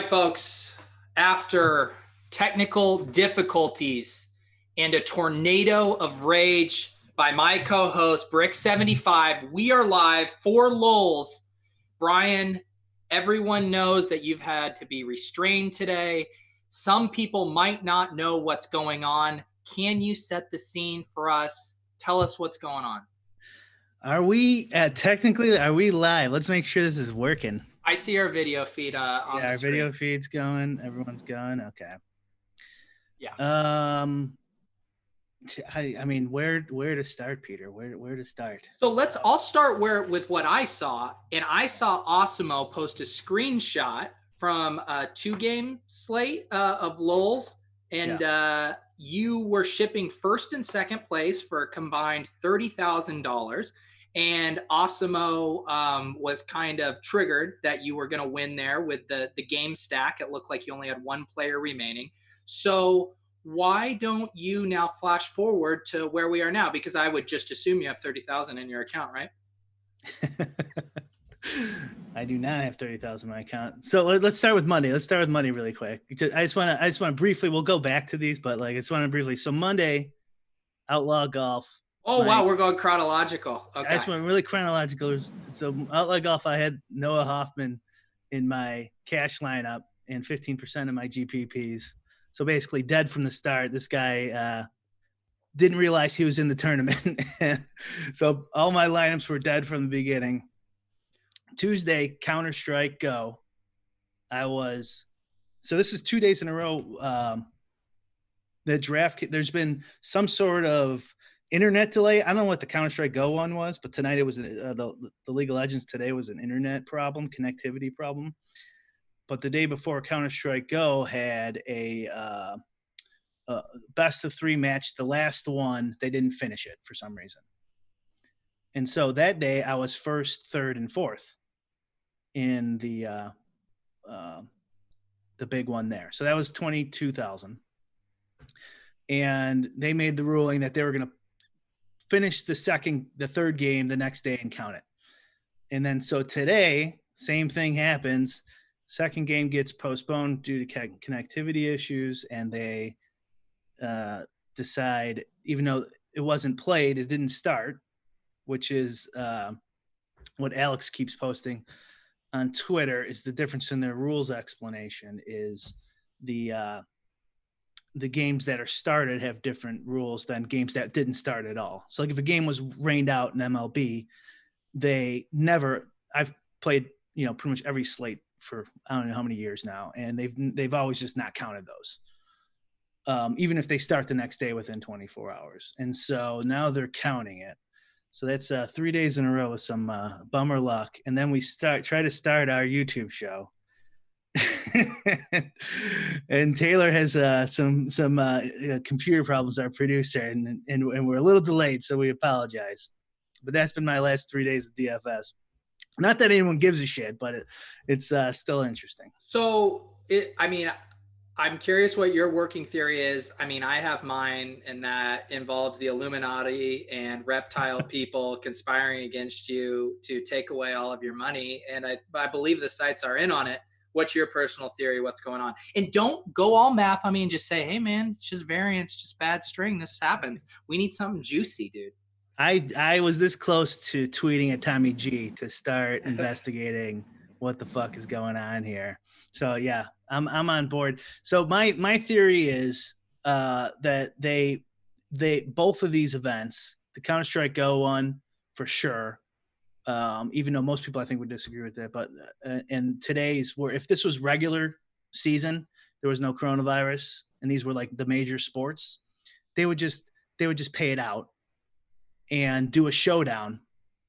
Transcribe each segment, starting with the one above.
folks. After technical difficulties and a tornado of rage by my co-host, Brick75, we are live for Lolz. Brian, everyone knows that you've had to be restrained today. Some people might not know what's going on. Can you set the scene for us? Tell us what's going on. Are we are we live? Let's make sure this is working. I see our video feed on the our screen. Video feed's going. Everyone's going. Okay. Yeah. I mean, where to start, Peter? Where to start? So I'll start with what I saw, and I saw Osimo post a screenshot from a 2-game slate of Lolz, and you were shipping first and second place for a combined $30,000. And Osimo was kind of triggered that you were going to win there with the game stack. It looked like you only had one player remaining. So why don't you now flash forward to where we are now? Because I would just assume you have 30,000 in your account, right? I do not have 30,000 in my account. So let's start with money. Let's start with money really quick. I just want to briefly, we'll go back to these, but I just want to briefly. So Monday, Outlaw Golf. Oh, wow. We're going chronological. Okay. I just went really chronological. So Outlaw Golf, I had Noah Hoffman in my cash lineup and 15% of my GPPs. So basically dead from the start. This guy didn't realize he was in the tournament. So all my lineups were dead from the beginning. Tuesday, Counter-Strike Go. So this is 2 days in a row. The draft, there's been some sort of internet delay. I don't know what the Counter-Strike Go one was, but tonight it was the League of Legends today was an internet problem, connectivity problem. But the day before, Counter-Strike Go had a best of 3 match. The last one, they didn't finish it for some reason. And so that day I was first, third, and fourth in the big one there. So that was 22,000. And they made the ruling that they were going to finish the third game the next day and count it. And then so today, same thing happens. Second game gets postponed due to connectivity issues, and they decide, even though it wasn't played, it didn't start, which is what Alex keeps posting on Twitter, is the difference in their rules explanation is the games that are started have different rules than games that didn't start at all. So if a game was rained out in MLB, I've played, pretty much every slate for I don't know how many years now, and they've always just not counted those, even if they start the next day within 24 hours. And so now they're counting it. So that's 3 days in a row with some bummer luck. And then we try to start our YouTube show. And Taylor has some computer problems, our producer, and we're a little delayed, so we apologize. But that's been my last 3 days of DFS. Not that anyone gives a shit, but it's still interesting. So, I'm curious what your working theory is. I have mine, and that involves the Illuminati and reptile people conspiring against you to take away all of your money. And I believe the sites are in on it. What's your personal theory? What's going on? And don't go all math on me and just say, hey, man, it's just variance, just bad string. This happens. We need something juicy, dude. I was this close to tweeting at Tommy G to start investigating what the fuck is going on here. So, yeah, I'm on board. So my theory is that they both of these events, the Counter-Strike Go one for sure, even though most people I think would disagree with that, but and today's where if this was regular season, there was no coronavirus, and these were like the major sports, they would just pay it out and do a showdown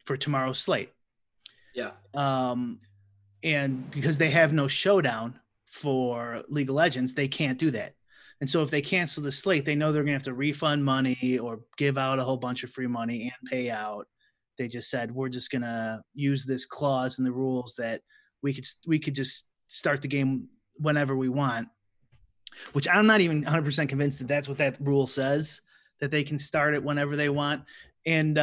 for tomorrow's slate. Yeah. And because they have no showdown for League of Legends, they can't do that. And so if they cancel the slate, they know they're going to have to refund money or give out a whole bunch of free money and pay out. They just said, we're just going to use this clause in the rules that we could just start the game whenever we want, which I'm not even 100% convinced that that's what that rule says, that they can start it whenever they want. And,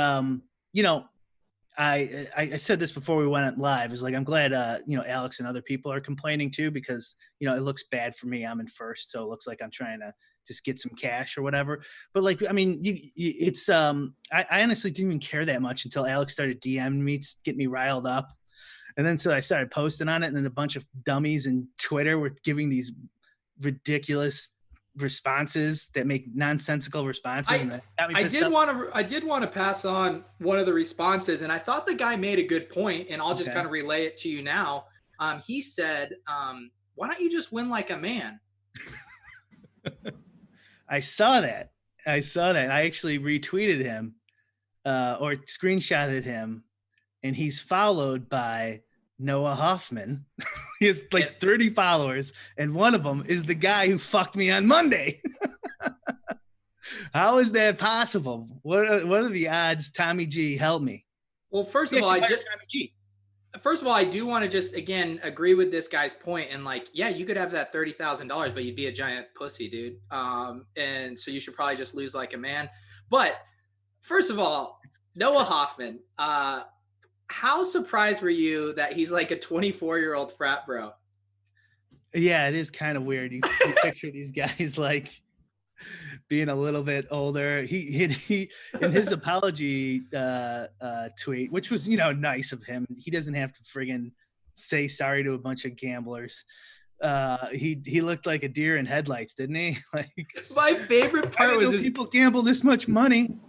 I said this before we went live. Is like I'm glad Alex and other people are complaining too, because it looks bad for me. I'm in first, so it looks like I'm trying to just get some cash or whatever. But like, I mean, it's I honestly didn't even care that much until Alex started DMing me, get me riled up, and then so I started posting on it, and then a bunch of dummies in Twitter were giving these ridiculous responses that make nonsensical responses. I did want to pass on one of the responses, and I thought the guy made a good point, and I'll just kind of relay it to you now. He said, why don't you just win like a man? I saw that. I actually retweeted him or screenshotted him, and he's followed by Noah Hoffman. He has like 30 followers, and one of them is the guy who fucked me on Monday. How is that possible? What are the odds? Tommy G, help me. Well, first of all, I do want to just again agree with this guy's point, and like, yeah, you could have that $30,000, but you'd be a giant pussy, dude. And so you should probably just lose like a man. But first of all, Noah Hoffman, how surprised were you that he's like a 24-year-old frat bro? Yeah, it is kind of weird. You picture these guys like being a little bit older. He in his apology tweet, which was nice of him. He doesn't have to friggin' say sorry to a bunch of gamblers. He looked like a deer in headlights, didn't he? Like, my favorite part was people gamble this much money.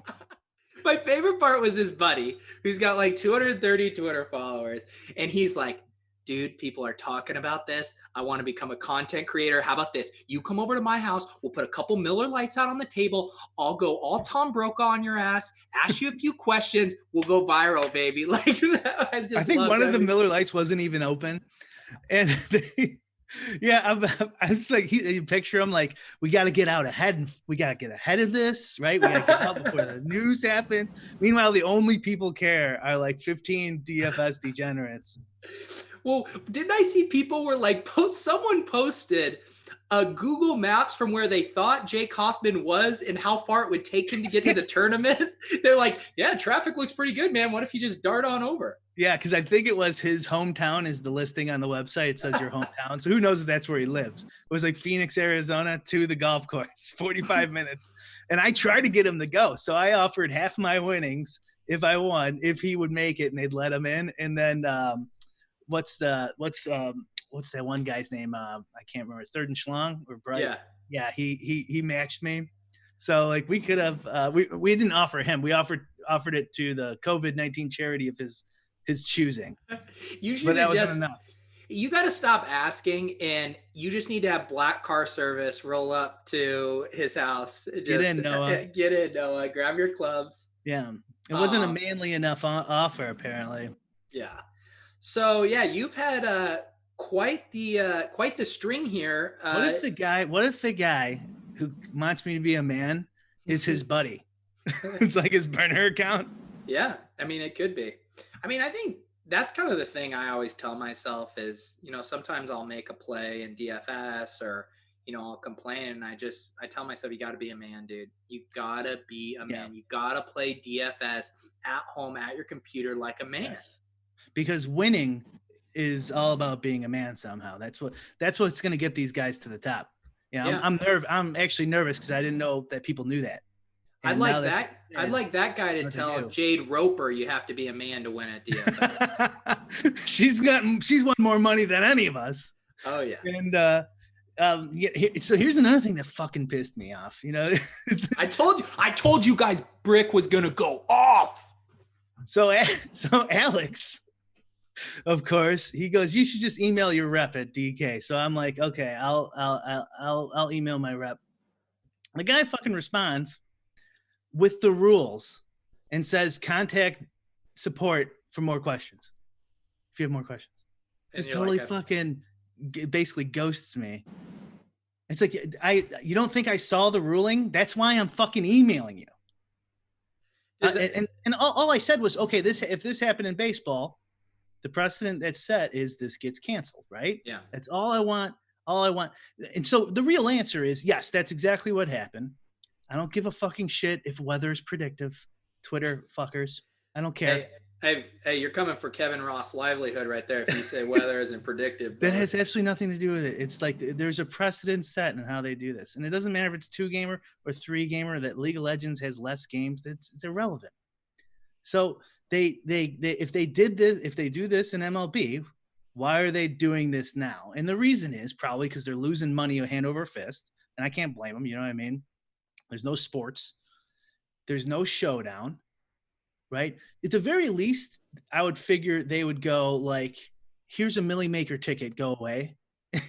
My favorite part was his buddy, who's got like 230 Twitter followers. And he's like, dude, people are talking about this. I want to become a content creator. How about this? You come over to my house. We'll put a couple Miller Lights out on the table. I'll go all Tom Brokaw on your ass, ask you a few questions. We'll go viral, baby. Like, I think one of the Miller Lights wasn't even open. And I was like, you picture him like, we got to get out ahead, and we got to get ahead of this, right? We got to get out before the news happen. Meanwhile, the only people care are like 15 DFS degenerates. Well, didn't I see people were like, someone posted a Google Maps from where they thought Jake Hoffman was and how far it would take him to get to the tournament. They're like, yeah, traffic looks pretty good, man. What if you just dart on over? Yeah, because I think it was his hometown is the listing on the website. It says your hometown. So who knows if that's where he lives. It was like Phoenix, Arizona to the golf course, 45 minutes. And I tried to get him to go. So I offered half my winnings if I won, if he would make it, and they'd let him in. And then what's that one guy's name? I can't remember. Third and Schlong or Bright. Yeah. He matched me. So like we could have we didn't offer him. We offered it to the COVID-19 charity of his choosing. But that wasn't enough. You got to stop asking, and you just need to have black car service roll up to his house. Get in, Noah. Get in, Noah. Grab your clubs. Yeah, it wasn't a manly enough offer, apparently. Yeah. So yeah, you've had quite the string here. What if the guy who wants me to be a man is his buddy? It's like his burner account. Yeah, I mean, it could be. I mean, I think that's kind of the thing I always tell myself is, sometimes I'll make a play in DFS or, I'll complain, and I tell myself, you got to be a man, dude. You got to be a man. You got to play DFS at home at your computer like a man. Yes. Because winning is all about being a man somehow. That's what's going to get these guys to the top. I'm actually nervous because I didn't know that people knew that. And I'd like that guy to tell Jade Roper you have to be a man to win at DFS. she's won more money than any of us. Oh yeah. And so here's another thing that fucking pissed me off. I told you guys Brick was gonna go off. So Alex, of course, he goes, you should just email your rep at DK. So I'm like, okay, I'll email my rep. The guy fucking responds with the rules and says, contact support for more questions. If you have more questions, just totally fucking basically ghosts me. It's like, you don't think I saw the ruling? That's why I'm fucking emailing you. And all I said was, okay, if this happened in baseball, the precedent that's set is this gets canceled, right? Yeah. That's all I want. And so the real answer is, yes, that's exactly what happened. I don't give a fucking shit if weather is predictive. Twitter fuckers. I don't care. Hey, you're coming for Kevin Ross' livelihood right there if you say weather isn't predictive. That has absolutely nothing to do with it. It's like there's a precedent set in how they do this. And it doesn't matter if it's 2-gamer or 3-gamer, that League of Legends has less games. It's irrelevant. So they if they did this, if they do this in MLB, why are they doing this now? And the reason is probably because they're losing money hand over fist. And I can't blame them. You know what I mean? There's no sports. There's no showdown. Right? At the very least, I would figure they would go like, here's a Millie Maker ticket, go away.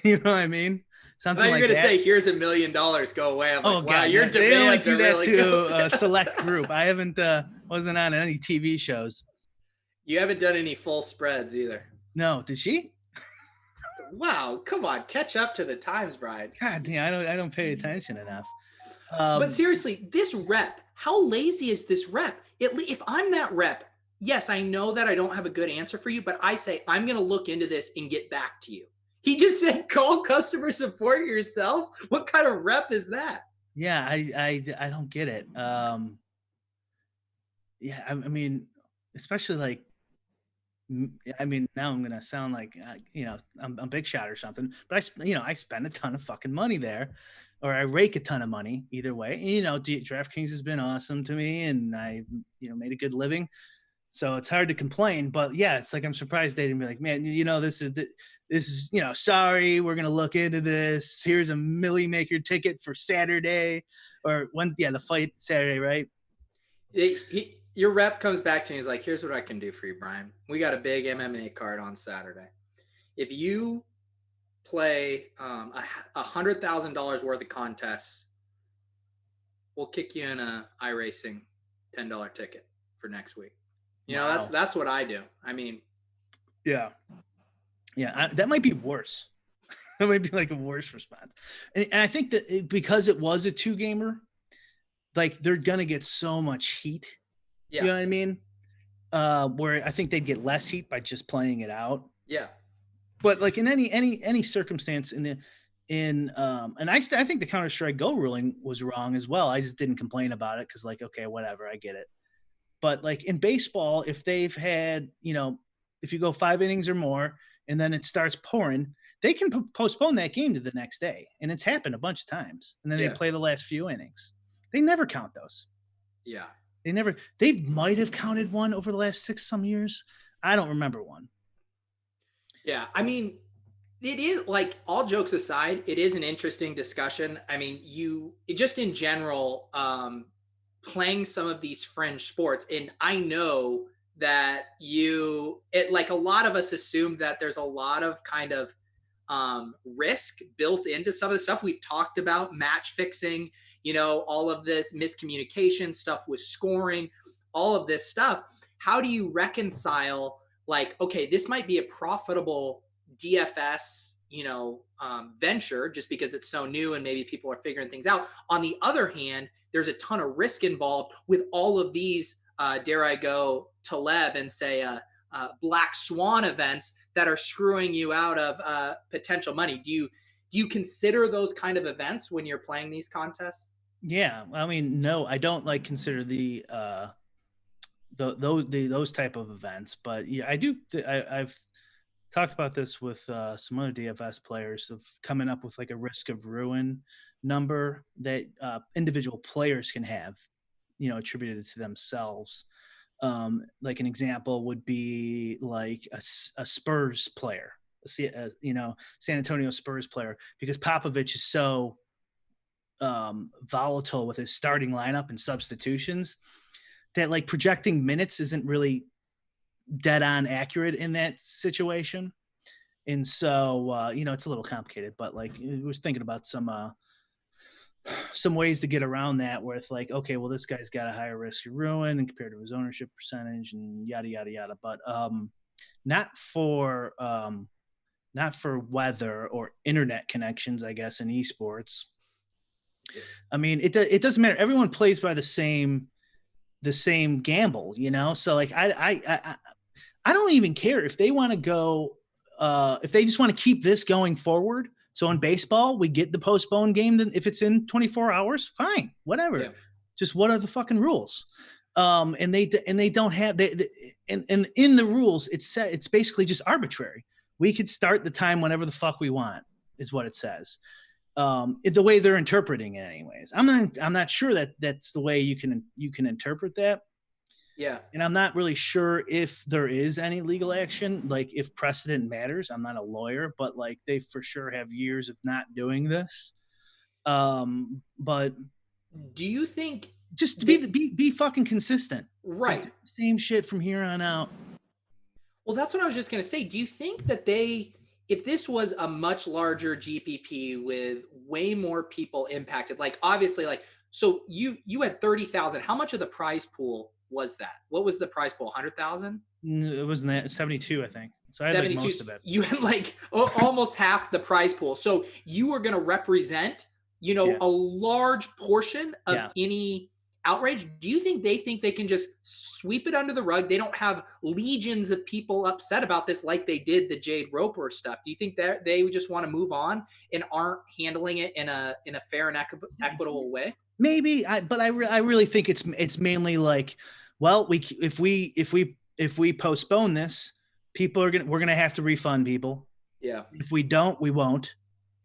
You know what I mean? Something like that. You're going to say, here's $1 million, go away. I'm like, wow, God, your they only do that really to a select group. I wasn't on any TV shows. You haven't done any full spreads either. No, did she? Wow, come on, catch up to the times, Brian. God damn, I don't pay attention enough. But seriously, this rep, how lazy is this rep? If I'm that rep, yes, I know that I don't have a good answer for you, but I say, I'm going to look into this and get back to you. He just said, call customer support yourself. What kind of rep is that? Yeah, I don't get it. Yeah, I mean, especially like, I mean, now I'm going to sound like, I'm a big shot or something, but I spend a ton of fucking money there. Or I rake a ton of money either way. And, DraftKings has been awesome to me, and I, made a good living. So it's hard to complain. But yeah, it's like I'm surprised they didn't be like, man, this is sorry, we're gonna look into this. Here's a Millie Maker ticket for Saturday, or when the fight Saturday, right? Your rep comes back to me. He's like, here's what I can do for you, Brian. We got a big MMA card on Saturday. If you play $100,000 worth of contests, we'll kick you in a iRacing $10 ticket for next week. Wow. That's what I do. I mean, yeah, that might be worse. That might be like a worse response. And I think that because it was a 2-gamer, like they're gonna get so much heat. Yeah. You know what I mean? Where I think they'd get less heat by just playing it out. Yeah. But like in any circumstance and I think the Counter-Strike Go ruling was wrong as well. I just didn't complain about it because like, okay, whatever, I get it. But like in baseball, if they've had, if you go 5 innings or more and then it starts pouring, they can postpone that game to the next day. And it's happened a bunch of times. And then they play the last few innings. They never count those. Yeah. They might have counted one over the last 6 some years. I don't remember one. Yeah, I mean, it is like, all jokes aside, it is an interesting discussion. I mean, just in general, playing some of these fringe sports, and I know that like a lot of us assume that there's a lot of kind of risk built into some of the stuff we've talked about, match fixing, all of this miscommunication stuff with scoring, all of this stuff. How do you reconcile like, okay, this might be a profitable DFS, venture just because it's so new and maybe people are figuring things out. On the other hand, there's a ton of risk involved with all of these, dare I go Taleb and say, black swan events that are screwing you out of potential money. Do you consider those kind of events when you're playing these contests? Yeah, I mean, no, I don't like consider those type of events, but yeah, I do. I've talked about this with some other DFS players of coming up with like a risk of ruin number that individual players can have, attributed to themselves. Like an example would be like a Spurs player, San Antonio Spurs player, because Popovich is so volatile with his starting lineup and substitutions that like projecting minutes isn't really dead on accurate in that situation. And so, it's a little complicated, but like I was thinking about some ways to get around that where it's like, okay, well, this guy's got a higher risk of ruin and compared to his ownership percentage and yada, yada, yada. But not for weather or internet connections, I guess, in esports. I mean, it doesn't matter. Everyone plays by the same gamble, So like, I don't even care if they want to go, if they just want to keep this going forward. So in baseball, we get the postponed game. Then if it's in 24 hours, fine, whatever. Yeah. Just what are the fucking rules? And they don't have and in the rules it's basically just arbitrary. We could start the time whenever the fuck we want, is what it says. The way they're interpreting it, anyways. I'm not sure that that's the way you can interpret that. Yeah. And I'm not really sure if there is any legal action, like if precedent matters. I'm not a lawyer, but like they for sure have years of not doing this. But do you think just be fucking consistent? Right. Just do the same shit from here on out. Well, that's what I was just going to say. Do you think that if this was a much larger GPP with way more people impacted, like obviously, like, so you had 30,000. How much of the prize pool was that? What was the prize pool? 100,000? It wasn't that 72, I think. So I had 72. like most of it. You had like almost half the prize pool. So you were going to represent, a large portion of any outrage. Do you think they can just sweep it under the rug? They don't have legions of people upset about this like they did the Jade Roper stuff. Do you think that they just want to move on and aren't handling it in a fair and equitable way? Maybe, but I really think it's mainly like, well, if we postpone this, we're gonna have to refund people. Yeah. If we don't, we won't,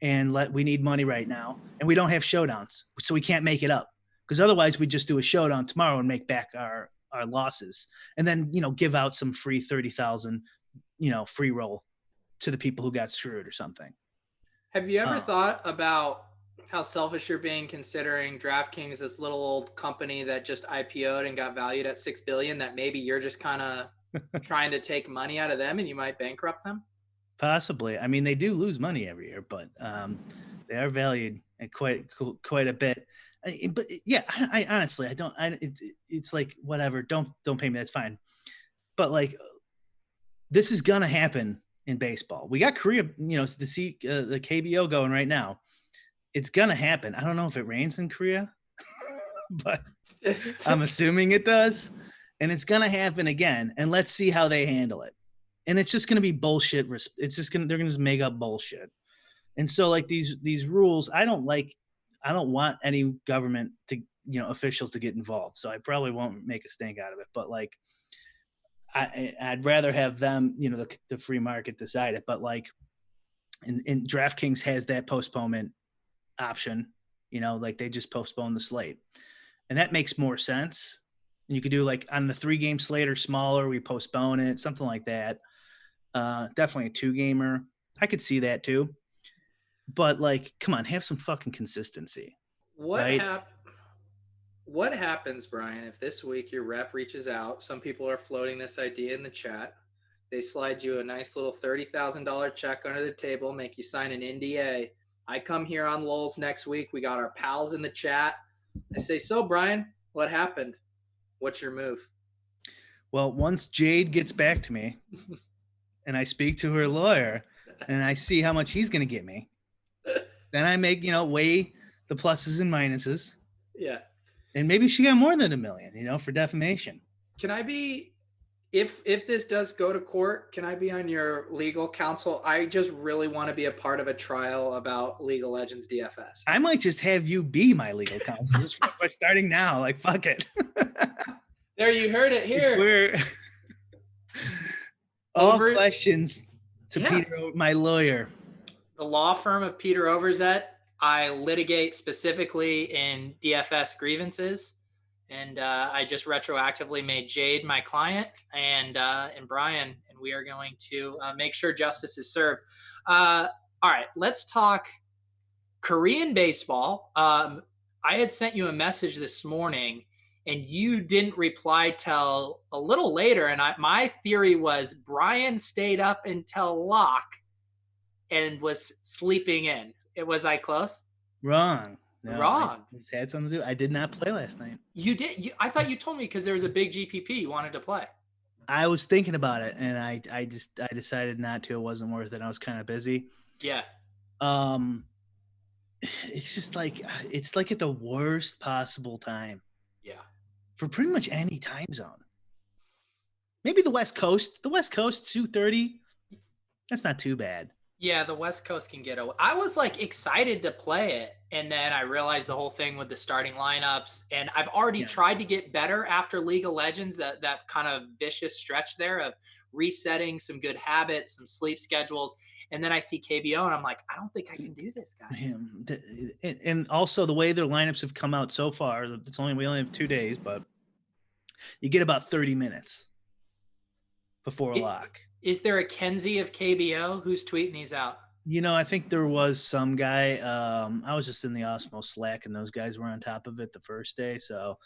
and we need money right now, and we don't have showdowns, so we can't make it up. Because otherwise, we just do a showdown tomorrow and make back our losses, and then give out some free 30,000, free roll to the people who got screwed or something. Have you ever thought about how selfish you're being, considering DraftKings, this little old company that just IPO'd and got valued at $6 billion, that maybe you're just kind of trying to take money out of them and you might bankrupt them? Possibly. I mean, they do lose money every year, but they are valued at quite a bit. But yeah, I honestly, I don't. It's like whatever. Don't pay me. That's fine. But like, this is gonna happen in baseball. We got Korea, to see the KBO going right now. It's gonna happen. I don't know if it rains in Korea, but I'm assuming it does, and it's gonna happen again. And let's see how they handle it. And it's just gonna be bullshit. They're gonna just make up bullshit. And so like these rules, I don't want any government to, officials to get involved. So I probably won't make a stink out of it. But like, I'd rather have them, the free market decide it. But like, and DraftKings has that postponement option, like they just postpone the slate, and that makes more sense. And you could do like on the 3-game slate or smaller, we postpone it, something like that. Definitely a 2-gamer. I could see that too. But like, come on, have some fucking consistency. What happens, Brian, if this week your rep reaches out? Some people are floating this idea in the chat. They slide you a nice little $30,000 check under the table, make you sign an NDA. I come here on Lolz next week. We got our pals in the chat. I say, so Brian, what happened? What's your move? Well, once Jade gets back to me and I speak to her lawyer and I see how much he's going to get me, then I make, weigh the pluses and minuses. Yeah. And maybe she got more than $1 million, for defamation. Can I be, if this does go to court, can I be on your legal counsel? I just really want to be a part of a trial about League of Legends DFS. I might just have you be my legal counsel just starting now. Like, fuck it. There, you heard it here. All questions to Peter, my lawyer. The law firm of Peter Overzet. I litigate specifically in DFS grievances, and I just retroactively made Jade my client and Brian, and we are going to make sure justice is served. All right, let's talk Korean baseball. I had sent you a message this morning, and you didn't reply till a little later, and my theory was Brian stayed up until lock and was sleeping in. Was I close? Wrong. No, Wrong. I just had something to do. I did not play last night. You did? I thought you told me because there was a big GPP you wanted to play. I was thinking about it, and I decided not to. It wasn't worth it. I was kind of busy. Yeah. It's just like it's like at the worst possible time. Yeah. For pretty much any time zone. Maybe the West Coast. The West Coast 2:30. That's not too bad. Yeah, the West Coast can get away. I was like excited to play it, and then I realized the whole thing with the starting lineups. And I've already tried to get better after League of Legends. That kind of vicious stretch there of resetting some good habits, some sleep schedules. And then I see KBO, and I'm like, I don't think I can do this, guys. And also the way their lineups have come out so far, we only have 2 days, but you get about 30 minutes before a lock. Is there a Kenzie of KBO who's tweeting these out? I think there was some guy. I was just in the Osmo Slack, and those guys were on top of it the first day. So,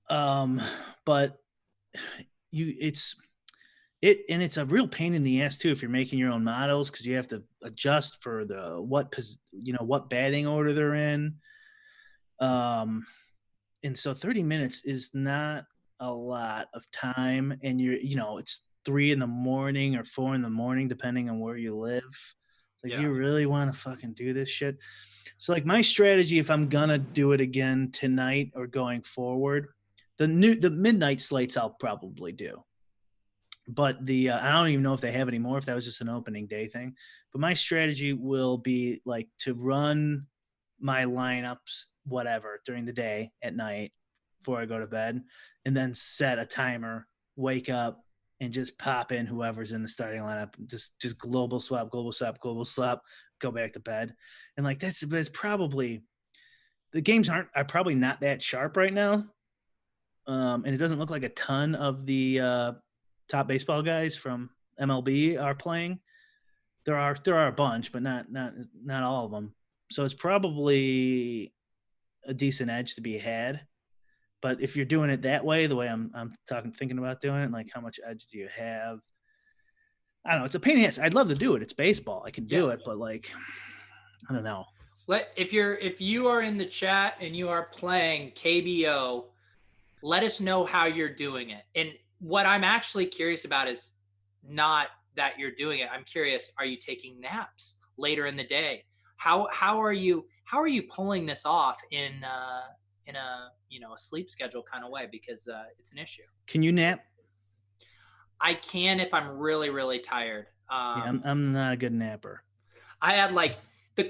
but it's a real pain in the ass too if you're making your own models, because you have to adjust for what batting order they're in. And so 30 minutes is not a lot of time, and it's 3 a.m. or 4 a.m, depending on where you live. It's like, do you really want to fucking do this shit? So like my strategy, if I'm gonna do it again tonight or going forward, the midnight slates I'll probably do. But I don't even know if they have anymore, if that was just an opening day thing. But my strategy will be like to run my lineups, whatever, during the day at night before I go to bed, and then set a timer, wake up, and just pop in whoever's in the starting lineup. Just global swap, go back to bed. And like that's probably, the games are probably not that sharp right now. And it doesn't look like a ton of the top baseball guys from MLB are playing. There are a bunch, but not all of them. So it's probably a decent edge to be had. But if you're doing it that way, the way I'm thinking about doing it, like how much edge do you have? I don't know. It's a pain in the ass. I'd love to do it. It's baseball. I can do it, but like, I don't know. If you are in the chat and you are playing KBO, let us know how you're doing it. And what I'm actually curious about is not that you're doing it. I'm curious, are you taking naps later in the day? How are you pulling this off in a a sleep schedule kind of way, because it's an issue. Can you nap? I can if I'm really, really tired. I'm not a good napper. I had like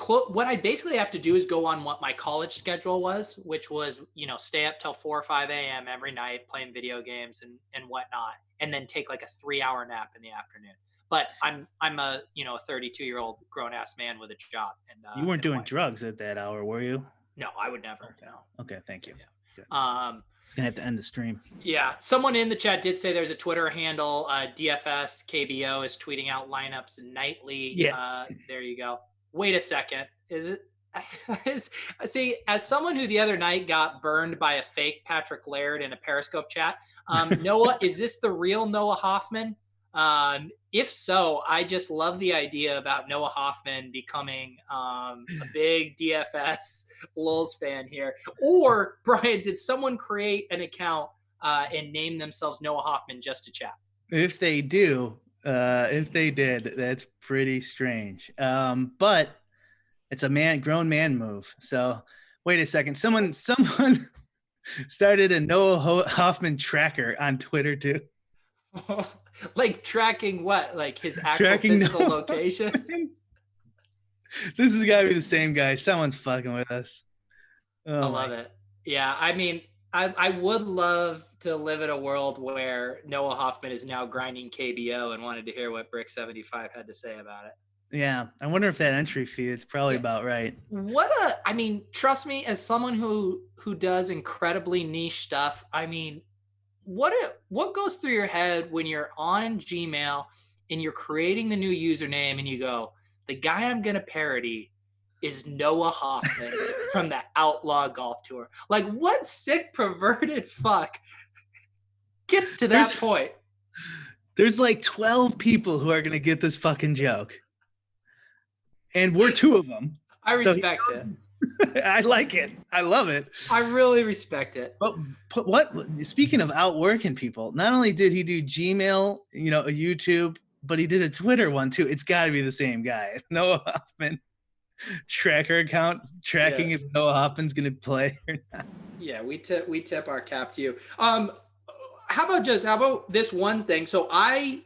what I basically have to do is go on what my college schedule was, which was, stay up till 4 or 5 a.m. every night playing video games and whatnot, and then take like a 3-hour nap in the afternoon. But I'm a 32-year-old grown ass man with a job. And you weren't doing drugs at that hour, were you? No, I would never. Okay. No. Okay, thank you. Yeah. I was gonna have to end the stream. Yeah, someone in the chat did say there's a Twitter handle. DFS KBO is tweeting out lineups nightly. Yeah. There you go. Wait a second. Is it? See, as someone who the other night got burned by a fake Patrick Laird in a Periscope chat, Noah, is this the real Noah Hoffman? If so, I just love the idea about Noah Hoffman becoming a big DFS Lolz fan here. Or, Brian, did someone create an account and name themselves Noah Hoffman just to chat? If they did, that's pretty strange. But it's a grown man move. So wait a second. Someone started a Noah Hoffman tracker on Twitter too. Like tracking what? Like his actual physical location? This has got to be the same guy. Someone's fucking with us. I love it. Yeah, I mean, I would love to live in a world where Noah Hoffman is now grinding KBO and wanted to hear what Brick75 had to say about it. Yeah, I wonder if that entry fee, it's probably about right. I mean, trust me, as someone who does incredibly niche stuff, I mean, what goes through your head when you're on Gmail and you're creating the new username and you go, the guy I'm going to parody is Noah Hoffman from the Outlaw Golf Tour? Like, what sick, perverted fuck gets to that point? There's like 12 people who are going to get this fucking joke. And we're 2 of them. I respect it. I like it. I love it. I really respect it. But what? Speaking of outworking people, not only did he do Gmail, a YouTube, but he did a Twitter one too. It's got to be the same guy, Noah Hoffman tracker account, tracking if Noah Hoffman's going to play or not. Yeah, we tip our cap to you. How about this one thing? So I,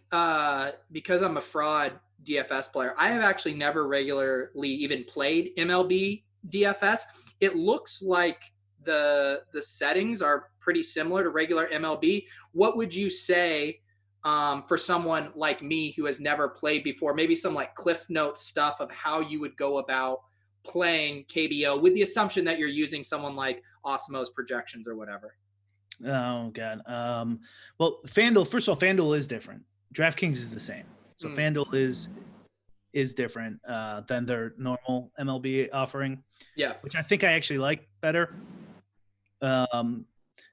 because I'm a fraud, DFS player. I have actually never regularly even played MLB DFS. It looks like the settings are pretty similar to regular MLB. What would you say for someone like me who has never played before? Maybe some like Cliff Notes stuff of how you would go about playing KBO with the assumption that you're using someone like Osmo's projections or whatever. Oh God. Well, FanDuel. First of all, FanDuel is different. DraftKings is the same. So FanDuel is different than their normal MLB offering. Yeah, which I think I actually like better,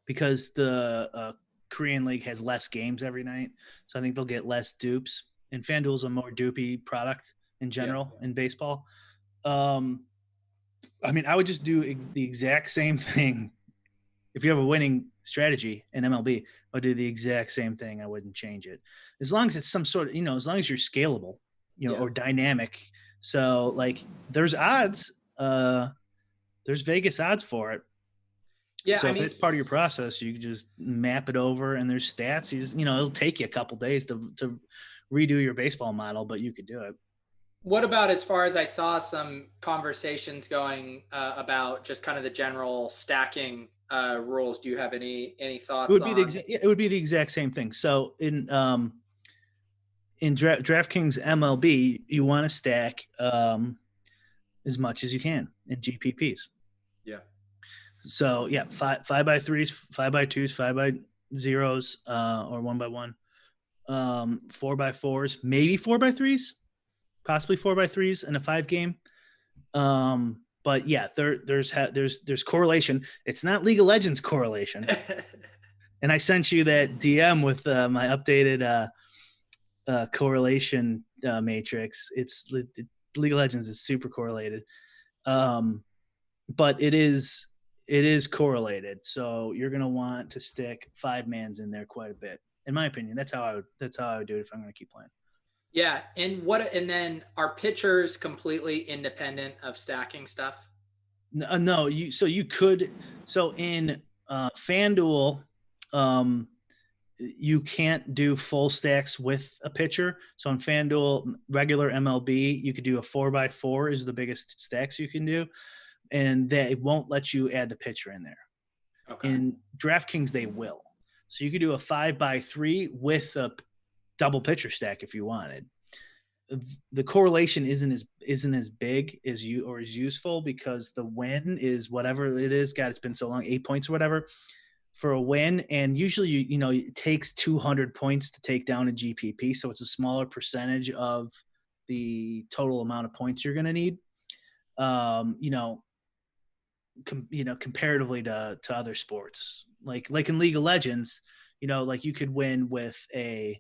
because the Korean League has less games every night, so I think they'll get less dupes. And FanDuel's a more dupey product in general in baseball. I mean, I would just do the exact same thing. If you have a winning strategy in MLB, I would do the exact same thing. I wouldn't change it. As long as it's some sort of, as long as you're scalable, or dynamic. So like there's odds, there's Vegas odds for it. Yeah. So if it's part of your process, you can just map it over and there's stats. You just, it'll take you a couple days to redo your baseball model, but you could do it. What about, as far as I saw some conversations going about just kind of the general stacking rules? Do you have any thoughts? It would be the exact same thing. So in DraftKings MLB, you want to stack as much as you can in GPPs. Yeah. So yeah, 5x3s, 5x2s, 5x0s, or 1x1, 4x4s, maybe 4x3s, possibly 4x3s in a 5 game. But yeah, there's correlation. It's not League of Legends correlation. And I sent you that DM with my updated correlation matrix. League of Legends is super correlated, but it is correlated. So you're gonna want to stick 5-mans in there quite a bit, in my opinion. That's how I would do it if I'm gonna keep playing. Yeah, and then are pitchers completely independent of stacking stuff? No, you could. So in FanDuel, you can't do full stacks with a pitcher. So in FanDuel, regular MLB, you could do a 4x4 is the biggest stacks you can do, and they won't let you add the pitcher in there. Okay. In DraftKings, they will. So you could do a 5x3 with a double pitcher stack if you wanted. The correlation isn't as big as as useful, because the win is whatever it is. God, it's been so long, 8 points or whatever for a win, and usually it takes 200 points to take down a GPP, so it's a smaller percentage of the total amount of points you're going to need. Comparatively to other sports, like in League of Legends, like you could win with a,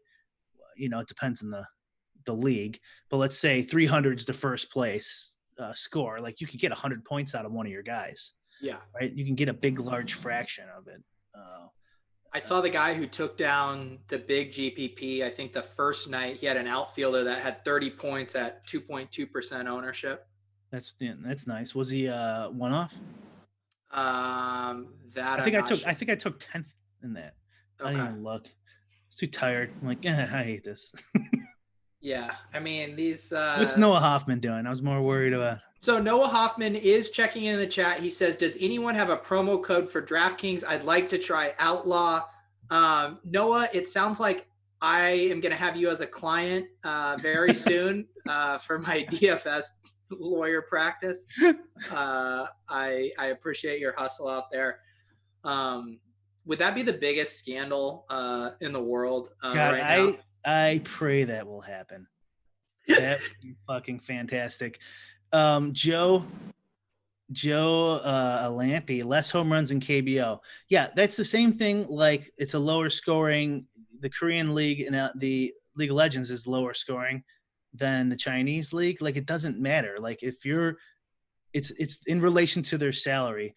it depends on the league, but let's say 300 is the first place score. Like you could get 100 points out of one of your guys. Yeah. Right. You can get a big, large fraction of it. I saw the guy who took down the big GPP. I think the first night he had an outfielder that had 30 points at 2.2% ownership. That's nice. Was he one off? I think I took 10th in that. Okay. I didn't even look. I was too tired. I'm like, I hate this. Yeah, I mean, these. What's Noah Hoffman doing? I was more worried about. So Noah Hoffman is checking in the chat. He says, "Does anyone have a promo code for DraftKings? I'd like to try Outlaw." Noah, it sounds like I am going to have you as a client very soon for my DFS lawyer practice. I appreciate your hustle out there. Would that be the biggest scandal in the world right now? I pray that will happen. That would be fucking fantastic. Joe Lampe, less home runs in KBO. Yeah, that's the same thing. Like it's a lower scoring. The Korean League and the League of Legends is lower scoring than the Chinese league. Like it doesn't matter. Like if it's in relation to their salary.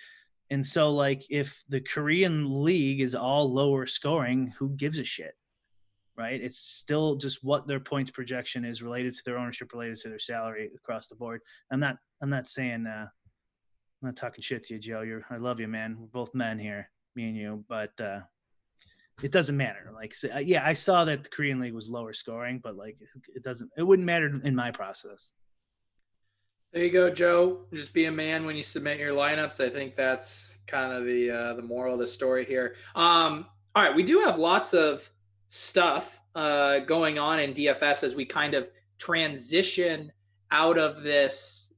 And so like if the Korean league is all lower scoring, who gives a shit? Right? It's still just what their points projection is related to their ownership, related to their salary across the board. I'm not saying, I'm not talking shit to you, Joe. I love you, man. We're both men here, me and you, but it doesn't matter. Like, yeah, I saw that the Korean League was lower scoring, but like it wouldn't matter in my process. There you go, Joe. Just be a man when you submit your lineups. I think that's kind of the moral of the story here. All right, we do have lots of stuff going on in DFS as we kind of transition out of this,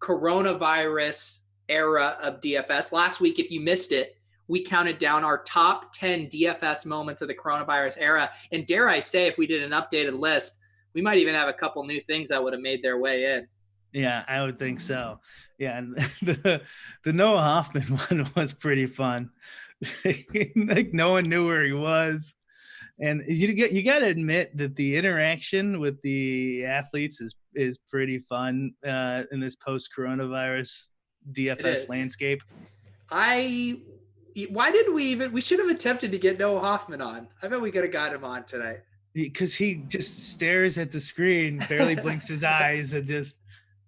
coronavirus era of DFS. Last week, if you missed it, we counted down our top 10 DFS moments of the coronavirus era. And dare I say, if we did an updated list, we might even have a couple new things that would have made their way in. Yeah, I would think so. Yeah, and the Noah Hoffman one was pretty fun. Like no one knew where he was, and you got to admit that the interaction with the athletes is pretty fun in this post-coronavirus DFS landscape. Why did we should have attempted to get Noah Hoffman on. I bet we could have got him on tonight. Because he just stares at the screen, barely blinks his eyes, and just,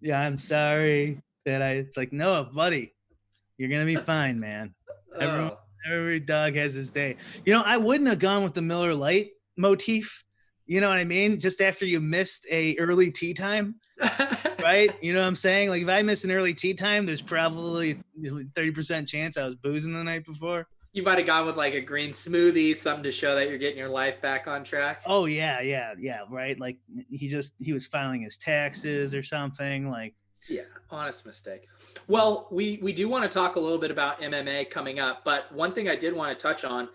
yeah, I'm sorry that it's like, no, buddy, you're going to be fine, man. Every dog has his day. I wouldn't have gone with the Miller Lite motif. You know what I mean? Just after you missed a early tea time, right? You know what I'm saying? Like if I miss an early tea time, there's probably 30% chance I was boozing the night before. You might have gone with like a green smoothie, something to show that you're getting your life back on track. Oh yeah, right. Like he was filing his taxes or something. Like, yeah, honest mistake. Well, we do want to talk a little bit about MMA coming up, but one thing I did want to touch on,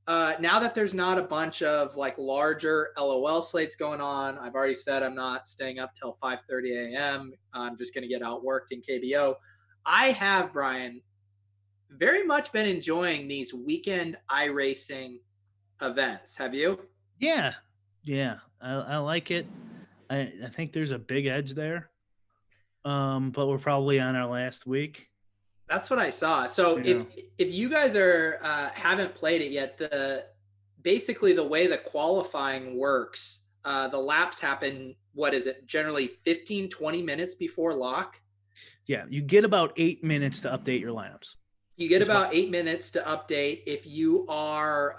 now that there's not a bunch of like larger LOL slates going on, I've already said I'm not staying up till 5:30 a.m. I'm just going to get outworked in KBO. I have, Brian, very much been enjoying these weekend iRacing events. Have you? Yeah. I like it. I think there's a big edge there. But we're probably on our last week. That's what I saw. So if you guys haven't played it yet, basically the way the qualifying works, the laps happen, generally 15, 20 minutes before lock? Yeah, you get about 8 minutes to update your lineups. You get about 8 minutes to update. If you are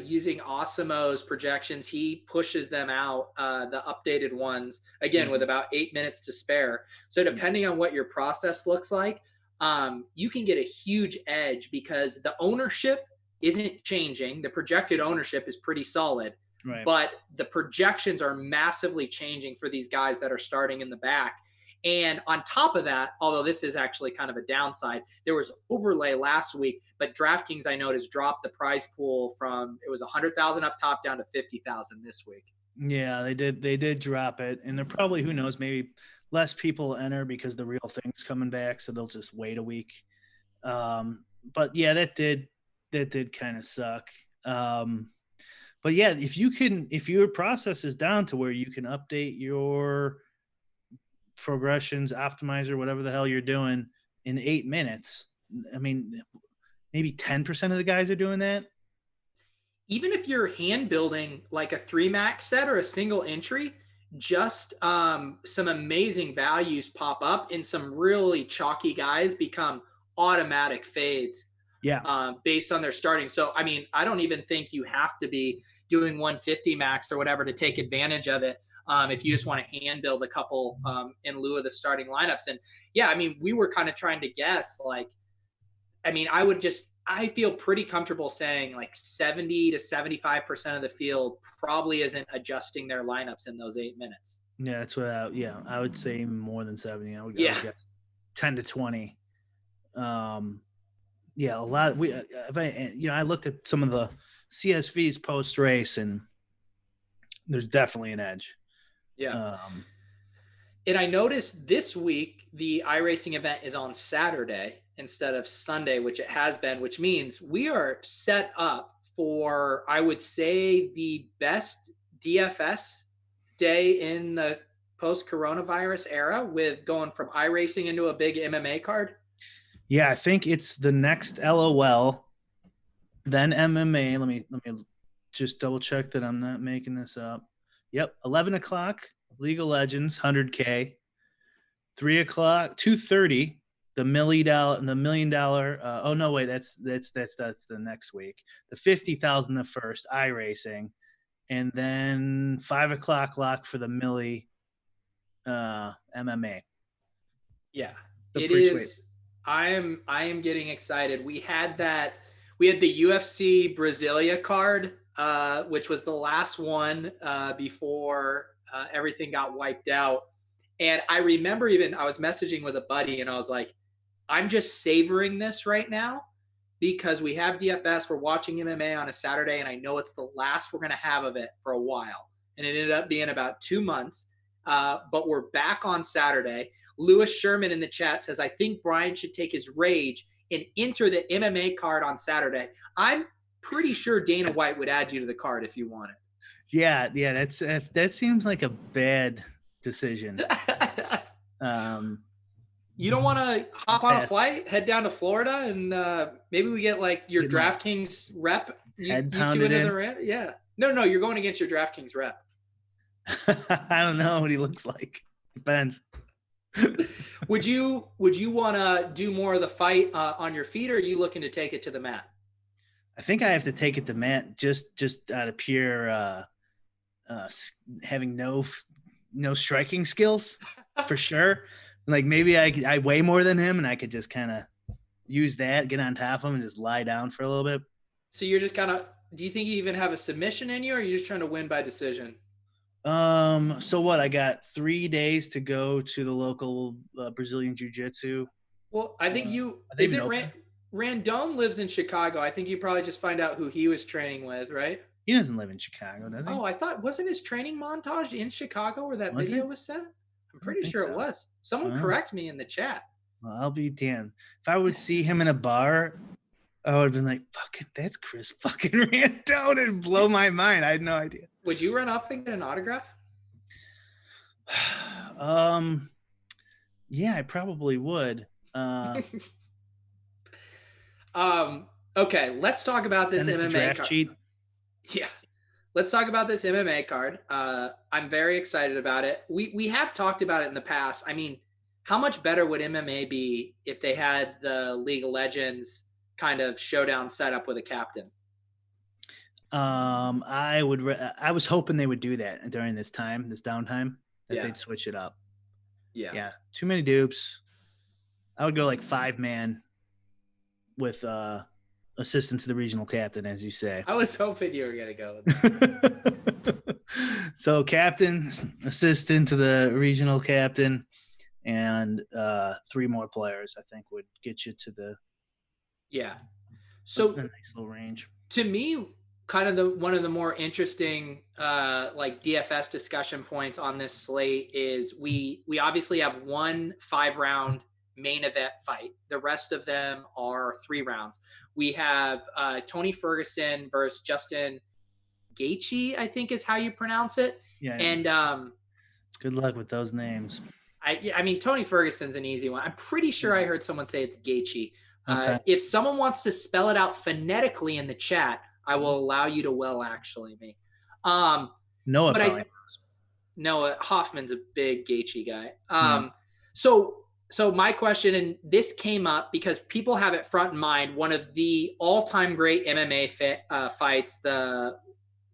using Osimo's projections, he pushes them out, the updated ones, again, with about 8 minutes to spare. So depending on what your process looks like, you can get a huge edge because the ownership isn't changing. The projected ownership is pretty solid, right, but the projections are massively changing for these guys that are starting in the back. And on top of that, although this is actually kind of a downside, there was overlay last week, but DraftKings, I noticed, dropped the prize pool from, it was 100,000 up top down to 50,000 this week. Yeah, they did drop it. And they're probably, who knows, maybe less people enter because the real thing's coming back. So they'll just wait a week. But yeah, that did kind of suck. But yeah, if your process is down to where you can update your progressions, optimizer, whatever the hell you're doing in 8 minutes, I mean, maybe 10% of the guys are doing that. Even if you're hand building like a 3-max set or a single entry, just some amazing values pop up and some really chalky guys become automatic fades. Yeah. Based on their starting. So, I mean, I don't even think you have to be doing 150 max or whatever to take advantage of it. If you just want to hand build a couple in lieu of the starting lineups. And yeah, I mean, we were kind of trying to guess, like, I mean, I feel pretty comfortable saying like 70 to 75% of the field probably isn't adjusting their lineups in those 8 minutes. Yeah, that's what I would say more than 70. I would guess 10 to 20. Yeah, a lot. I looked at some of the CSVs post race, and there's definitely an edge. Yeah. And I noticed this week the iRacing event is on Saturday instead of Sunday, which it has been, which means we are set up for, I would say, the best DFS day in the post-coronavirus era, with going from iRacing into a big MMA card. Yeah, I think it's the next LOL, then MMA. Let me just double check that I'm not making this up. Yep, 11 o'clock, League of Legends, 100K. 3 o'clock, 2:30, the $1 million. Oh no, wait, that's the next week. The 50,000 the first iRacing, and then 5 o'clock lock for the Millie MMA. Yeah, The it pre-sweep. is. I am getting excited. We had the UFC Brasilia card, which was the last one before everything got wiped out. And I remember I was messaging with a buddy and I was like, I'm just savoring this right now because we have DFS. We're watching MMA on a Saturday, and I know it's the last we're going to have of it for a while. And it ended up being about 2 months. But we're back on Saturday. Lewis Sherman in the chat says, I think Brian should take his rage and enter the MMA card on Saturday. I'm pretty sure Dana White would add you to the card if you want it. Yeah, that seems like a bad decision. You don't want to hop on a flight, head down to Florida, and maybe we get like your DraftKings rep. You two into the rep? Yeah. No, you're going against your DraftKings rep. I don't know what he looks like. Depends. Would you want to do more of the fight on your feet, or are you looking to take it to the mat? I think I have to take it to mat just out of pure having no striking skills for sure. Like maybe I weigh more than him and I could just kind of use that, get on top of him and just lie down for a little bit. So you're just kind of, do you think you even have a submission in you, or are you just trying to win by decision? So what? I got 3 days to go to the local Brazilian Jiu-Jitsu. Well, I think Randone lives in Chicago. I think you probably just find out who he was training with, right? He doesn't live in Chicago, does he? Oh, I thought, wasn't his training montage in Chicago where that video was set? I'm pretty sure it was. Someone correct me in the chat. Well, I'll be damned. If I would see him in a bar, I would have been like, fucking, that's Chris fucking Randone, and blow my mind. I had no idea. Would you run up and get an autograph? Yeah, I probably would. Okay, let's talk about this MMA card. Cheat. Yeah. Let's talk about this MMA card. I'm very excited about it. We have talked about it in the past. I mean, how much better would MMA be if they had the League of Legends kind of showdown set up with a captain? I was hoping they would do that during this downtime, that they'd switch it up. Yeah. Too many dupes. I would go like 5-man with assistant to the regional captain, as you say. I was hoping you were going to go with that. So captain, assistant to the regional captain, and 3 more players, I think, would get you to the So a nice little range. To me, kind of one of the more interesting like DFS discussion points on this slate is we obviously have 1 5-round main event fight. The rest of them are 3 rounds. We have Tony Ferguson versus Justin Gaethje, I think is how you pronounce it. Yeah. And good luck with those names. I mean, Tony Ferguson's an easy one. I'm pretty sure I heard someone say it's Gaethje. Okay. If someone wants to spell it out phonetically in the chat, I will allow you to actually me. Noah probably knows. Noah Hoffman's a big Gaethje guy. So my question, and this came up because people have it front in mind, one of the all-time great MMA fights, the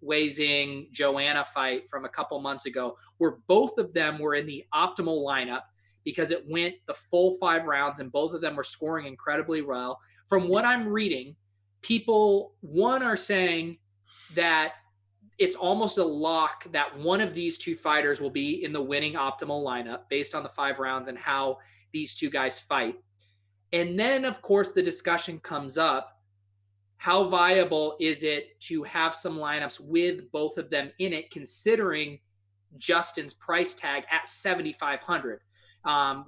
Weizing Joanna fight from a couple months ago, where both of them were in the optimal lineup because it went the full 5 rounds and both of them were scoring incredibly well. From what I'm reading, people, are saying that it's almost a lock that one of these 2 fighters will be in the winning optimal lineup based on the 5 rounds and how these 2 guys fight. And then, of course, the discussion comes up, how viable is it to have some lineups with both of them in it, considering Justin's price tag at 7,500,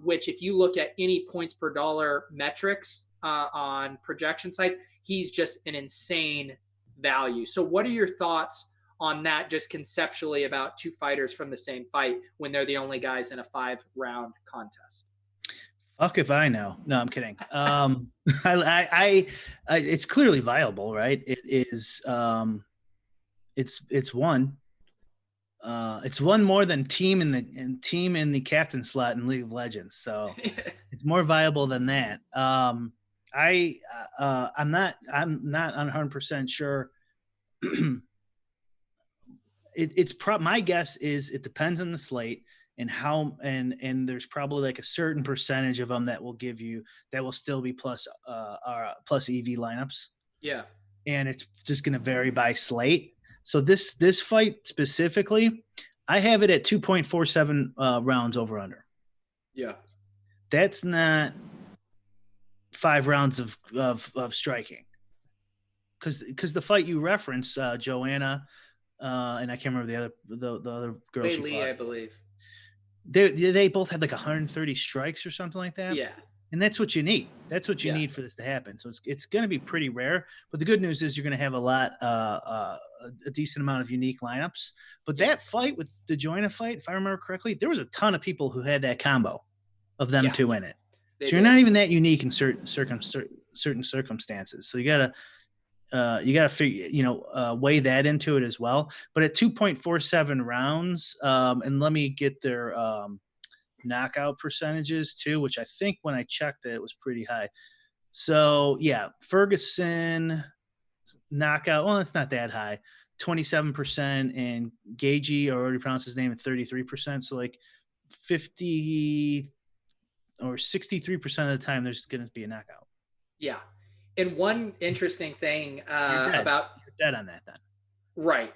which if you look at any points per dollar metrics on projection sites, he's just an insane value. So what are your thoughts on that, just conceptually, about 2 fighters from the same fight when they're the only guys in a 5-round contest? Fuck if I know. No, I'm kidding. It's clearly viable, right? It is. It's one. It's one more than team in the captain slot in League of Legends, so it's more viable than that. I'm not 100% sure. My guess is it depends on the slate and how and there's probably like a certain percentage of them that will still be plus EV lineups. Yeah. And it's just going to vary by slate. So this fight specifically, I have it at 2.47 rounds over under. Yeah. That's not 5 rounds of striking. Because the fight you referenced, Joanna, and I can't remember the other girl she fought. I believe. They both had like 130 strikes or something like that. Yeah. And that's what you need. That's what you need for this to happen. So it's going to be pretty rare. But the good news is you're going to have a decent amount of unique lineups. But that fight with the Joanna fight, if I remember correctly, there was a ton of people who had that combo of them two in it. So you're not even that unique in certain circumstances. So you gotta figure, weigh that into it as well. But at 2.47 rounds, and let me get their knockout percentages too, which I think when I checked it was pretty high. So yeah, Ferguson knockout. Well, it's not that high, 27%, and Gagey, I already pronounced his name, at 33%. So like 50 or 63% of the time, there's going to be a knockout. Yeah. And one interesting thing you're dead on that then. Right.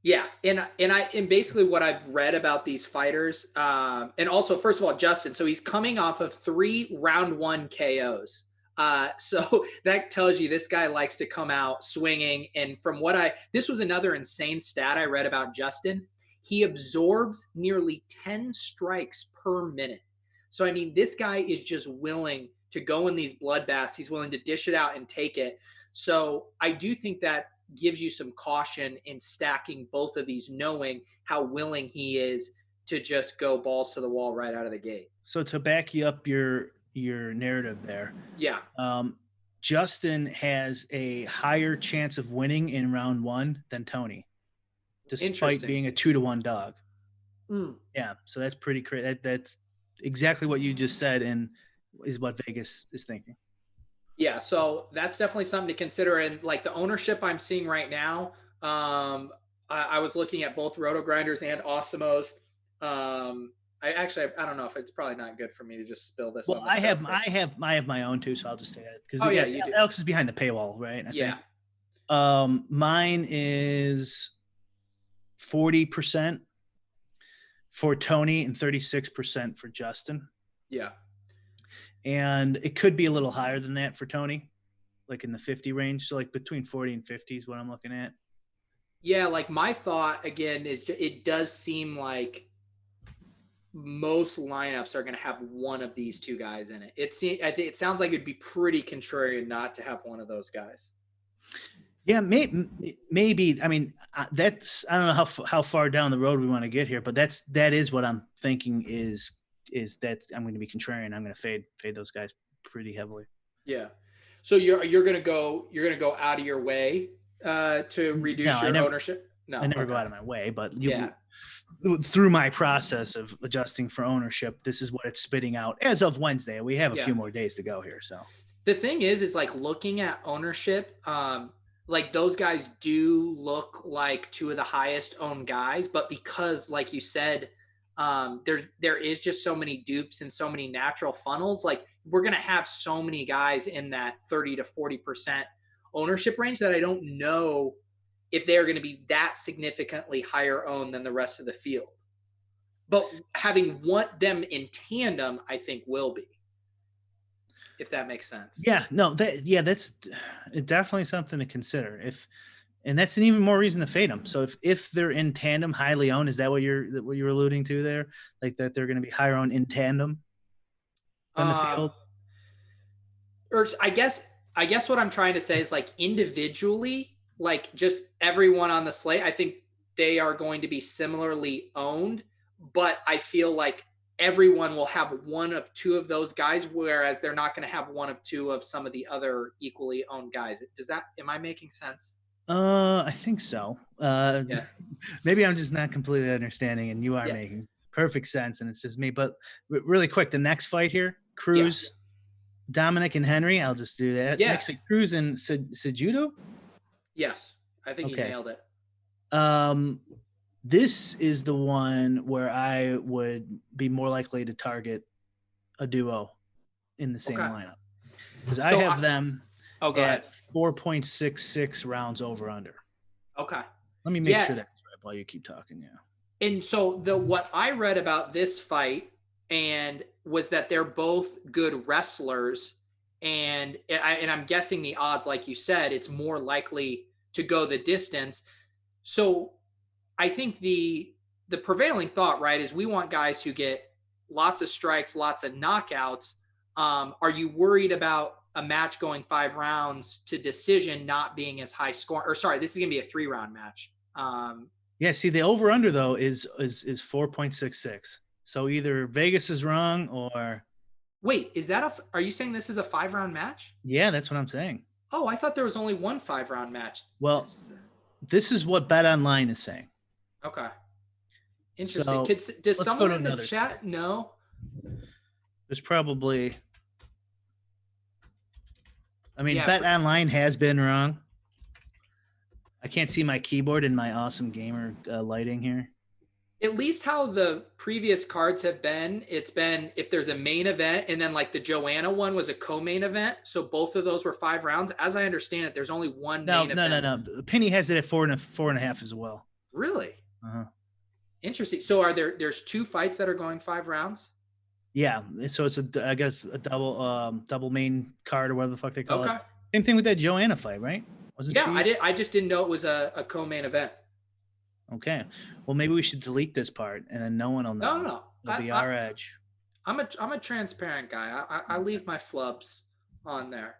Yeah. And basically what I've read about these fighters, and also, first of all, Justin, so he's coming off of 3 round 1 KOs. So that tells you this guy likes to come out swinging. And from this was another insane stat I read about Justin. He absorbs nearly 10 strikes per minute. So, I mean, this guy is just willing to go in these bloodbaths. He's willing to dish it out and take it. So I do think that gives you some caution in stacking both of these, knowing how willing he is to just go balls to the wall right out of the gate. So to back you up your narrative there. Yeah. Justin has a higher chance of winning in round 1 than Tony, despite being a 2-1 dog. Yeah. So that's pretty crazy. That's exactly what you just said, and is what Vegas is thinking. Yeah, so that's definitely something to consider. And like the ownership I'm seeing right now, I was looking at both Roto Grinders and Awesemos. I don't know if it's probably not good for me to just spill this. Well, I have my own too, so I'll just say that because Alex is behind the paywall, right? I think. Mine is 40% for Tony and 36% for Justin. Yeah. And it could be a little higher than that for Tony, like in the 50 range. So like between 40 and 50 is what I'm looking at. Yeah, like my thought again is it does seem like most lineups are going to have one of these two guys in it. I think it sounds like it'd be pretty contrarian not to have one of those guys. Yeah, maybe. I mean, I don't know how far down the road we want to get here, but that is what I'm thinking is that I'm going to be contrarian. I'm going to fade those guys pretty heavily. Yeah. So you're going to go out of your way to reduce your ownership? No, I never go out of my way, but through my process of adjusting for ownership, this is what it's spitting out as of Wednesday. We have a few more days to go here. So the thing is like looking at ownership, like those guys do look like two of the highest owned guys, but because like you said, there is just so many dupes and so many natural funnels. Like we're going to have so many guys in that 30 to 40% ownership range that I don't know if they're going to be that significantly higher owned than the rest of the field. But having them in tandem, I think will be, if that makes sense. Yeah, no, that's definitely something to consider. And that's an even more reason to fade them. So if they're in tandem, highly owned, is that what you're alluding to there? Like that they're going to be higher owned in tandem on the field? Or I guess what I'm trying to say is like individually, like just everyone on the slate, I think they are going to be similarly owned, but I feel like everyone will have one of two of those guys, whereas they're not going to have one of two of some of the other equally owned guys. Am I making sense? I think so. Yeah. Maybe I'm just not completely understanding, and you are Yeah. making perfect sense, and it's just me. But really quick, the next fight here, Yeah. Cruz, Dominic, and Henry. I'll just do that. Yeah. Next, Cruz and Sejudo. Yes. I think you Okay. nailed it. This is the one where I would be more likely to target a duo in the same Okay. lineup because I So have them go ahead. at 4.66 rounds over under. Okay. Let me make Yeah. sure that's right while you keep talking. Yeah. And so what I read about this fight and was that they're both good wrestlers, and I'm guessing the odds, like you said, it's more likely to go the distance. So I think the prevailing thought, right, is we want guys who get lots of strikes, lots of knockouts. Are you worried about a match going 5 rounds to decision not being as high score? Or sorry, this is gonna be a 3-round match. Yeah, see, the over under though is 4.66. So either Vegas is wrong or Wait, is that are you saying this is a 5-round match? yeah, that's what I'm saying. Oh, I thought there was only one 5-round match. Well, this is what Bet Online is saying. Okay. Interesting. So Does someone in the chat site. know? There's probably, I mean, Yeah, Bet Online has been wrong. I can't see my keyboard in my awesome gamer lighting here. At least how the previous cards have been, it's been if there's a main event, and then like the Joanna one was a co-main event. So both of those were 5 rounds. As I understand it, there's only one main event. No. Penny has it at 4.5 as well. Really? Uh-huh. Interesting. So there's 2 fights that are going 5 rounds? Yeah. So it's I guess a double main card or whatever the fuck they call Okay. it. Same thing with that Joanna fight, right? Wasn't she? I just didn't know it was a co-main event. Okay. Well, maybe we should delete this part and then no one will know. No. It'll be our edge. I'm a transparent guy. I leave my flubs on there.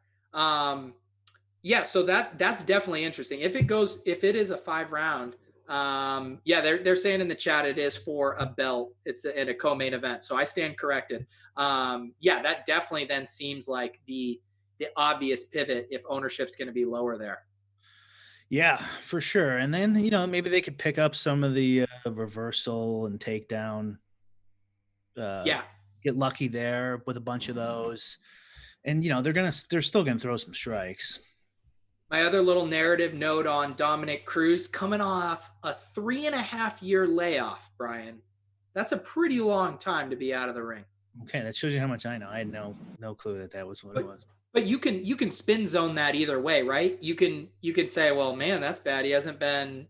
Yeah, so that's definitely interesting. If it is a 5-round, yeah, they're saying in the chat it is for a belt. It's in a co-main event. So I stand corrected. Yeah, that definitely then seems like the obvious pivot if ownership's going to be lower there. Yeah, for sure. And then, maybe they could pick up some of the reversal and takedown. Yeah. Get lucky there with a bunch of those. And, they're still going to throw some strikes. My other little narrative note on Dominick Cruz coming off a 3.5-year layoff, Brian. That's a pretty long time to be out of the ring. Okay, that shows you how much I know. I had no clue that was what it was. But you can spin zone that either way, right? You can say, well, man, that's bad. He hasn't been,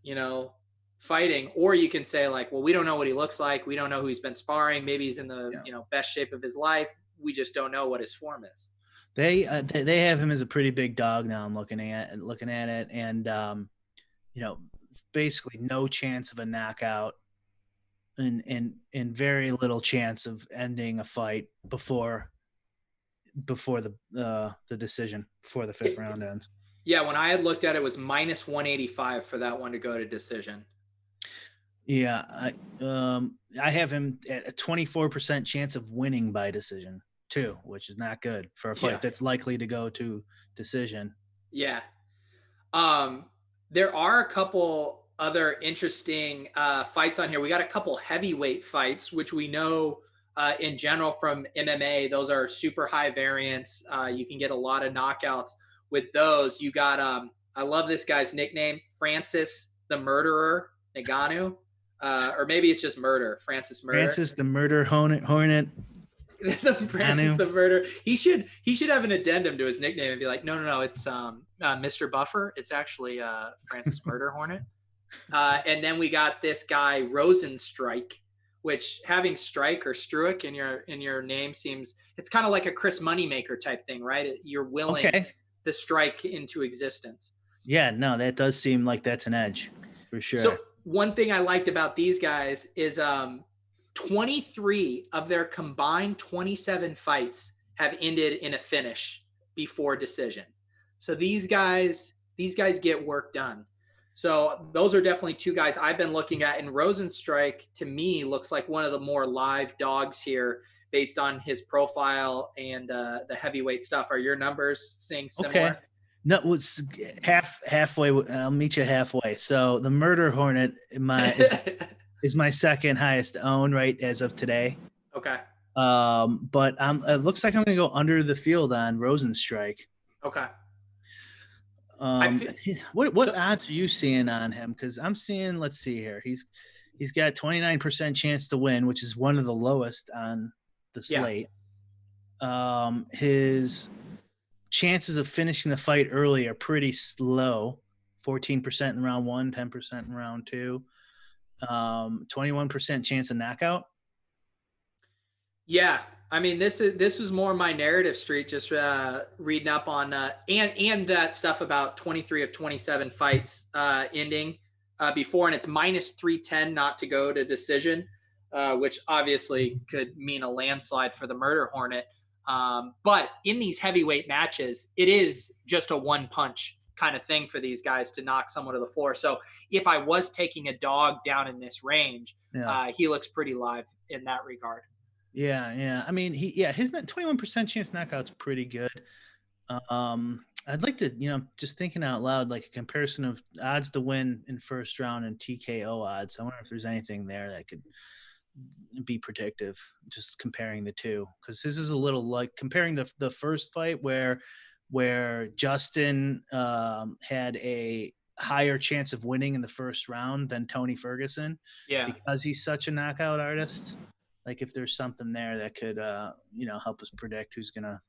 fighting. Or you can say like, well, we don't know what he looks like. We don't know who he's been sparring. Maybe he's in the, best shape of his life. We just don't know what his form is. They have him as a pretty big dog now. I'm looking at it, and basically no chance of a knockout, and very little chance of ending a fight before the decision, before the 5th round ends. Yeah, when I had looked at it, it was minus 185 for that one to go to decision. Yeah, I have him at a 24% chance of winning by decision too, which is not good for a fight that's likely to go to decision. Yeah. There are a couple other interesting fights on here. We got a couple heavyweight fights, which we know in general from MMA, those are super high variance. You can get a lot of knockouts with those. You got, I love this guy's nickname, Francis the Murderer Ngannou. Or maybe it's just Murder, Francis Murder. Francis the Murder Hornet. Francis the Murder. He should have an addendum to his nickname and be like, no, it's Mr. Buffer. It's actually Francis Murder Hornet. And then we got this guy Rosenstrike, which having Strike or Struick in your name seems, it's kind of like a Chris Moneymaker type thing, right? You're willing to strike into existence. Yeah, no, that does seem like that's an edge for sure. So one thing I liked about these guys is 23 of their combined 27 fights have ended in a finish before decision. So these guys get work done. So those are definitely 2 guys I've been looking at. And Rosenstrike, to me, looks like one of the more live dogs here based on his profile and the heavyweight stuff. Are your numbers saying similar? Okay. No, it's halfway. I'll meet you halfway. So the Murder Hornet is my second highest owned right as of today. Okay. But it looks like I'm going to go under the field on Rosenstrike. Okay. What odds are you seeing on him? Because I'm seeing, let's see here, he's got 29% chance to win, which is one of the lowest on the slate. His chances of finishing the fight early are pretty slow. 14% in round 1, 10% in round 2, 21% chance of knockout. Yeah, I mean, this was more my narrative street, just reading up on and that stuff about 23 of 27 fights ending before, and it's minus 310 not to go to decision, which obviously could mean a landslide for the Murder Hornet. But in these heavyweight matches, it is just a one punch kind of thing for these guys to knock someone to the floor. So if I was taking a dog down in this range, he looks pretty live in that regard. Yeah. I mean, his 21% chance knockout's pretty good. I'd like to, just thinking out loud, like a comparison of odds to win in first round and TKO odds. I wonder if there's anything there that could be predictive, just comparing the two. Because this is a little like comparing the first fight where Justin had a higher chance of winning in the first round than Tony Ferguson. Yeah. Because he's such a knockout artist. Like if there's something there that could, help us predict who's going to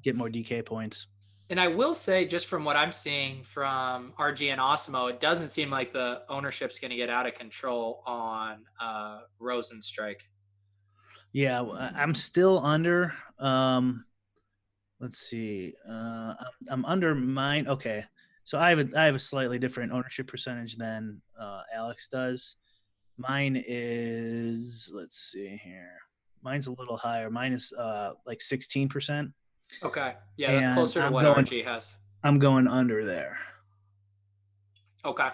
get more DK points. And I will say, just from what I'm seeing from RG and Osimo, it doesn't seem like the ownership's going to get out of control on Rosenstrike. Yeah, I'm still under. Let's see. I'm under mine. Okay, so I have a slightly different ownership percentage than Alex does. Mine is, let's see here. Mine's a little higher. Mine is like 16%. Okay. Yeah, that's closer to what RG has. I'm going under there. Okay.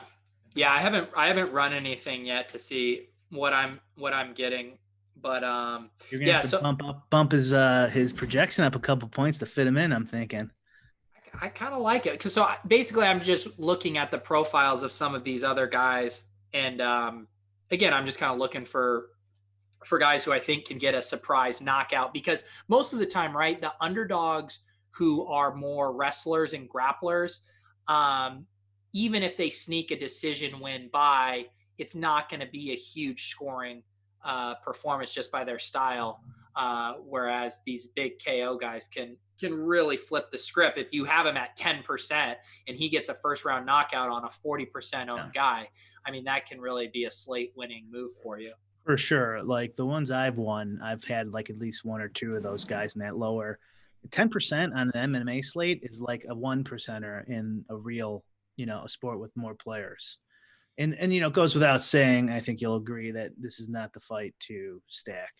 Yeah, I haven't run anything yet to see what I'm getting, but you're gonna have to bump his projection up a couple points to fit him in, I'm thinking. I kind of like it because so basically I'm just looking at the profiles of some of these other guys, and again, I'm just kind of looking for guys who I think can get a surprise knockout, because most of the time, right, the underdogs who are more wrestlers and grapplers, even if they sneak a decision win by, it's not going to be a huge scoring performance just by their style. Whereas these big KO guys can really flip the script. If you have him at 10% and he gets a first round knockout on a 40% owned guy, I mean, that can really be a slate winning move for you. For sure. Like the ones I've won, I've had like at least one or two of those guys in that lower 10% on an MMA slate is like a 1%er in a real, a sport with more players. And it goes without saying, I think you'll agree that this is not the fight to stack.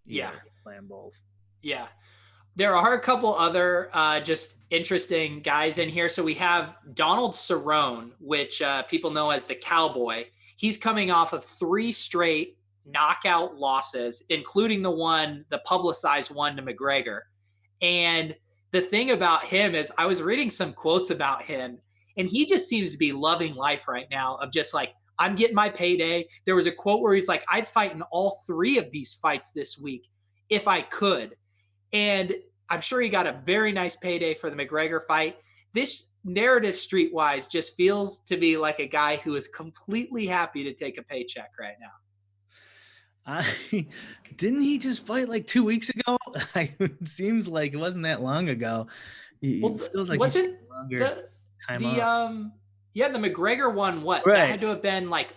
Playing both. Yeah. There are a couple other just interesting guys in here. So we have Donald Cerrone, which people know as the Cowboy. He's coming off of 3 straight knockout losses, including the publicized one to McGregor. And the thing about him is I was reading some quotes about him, and he just seems to be loving life right now of just like, I'm getting my payday. There was a quote where he's like, I'd fight in all 3 of these fights this week if I could. And I'm sure he got a very nice payday for the McGregor fight. This narrative streetwise just feels to be like a guy who is completely happy to take a paycheck right now. Didn't he just fight like 2 weeks ago? It seems like it wasn't that long ago. It feels like wasn't the McGregor one? What right. That had to have been like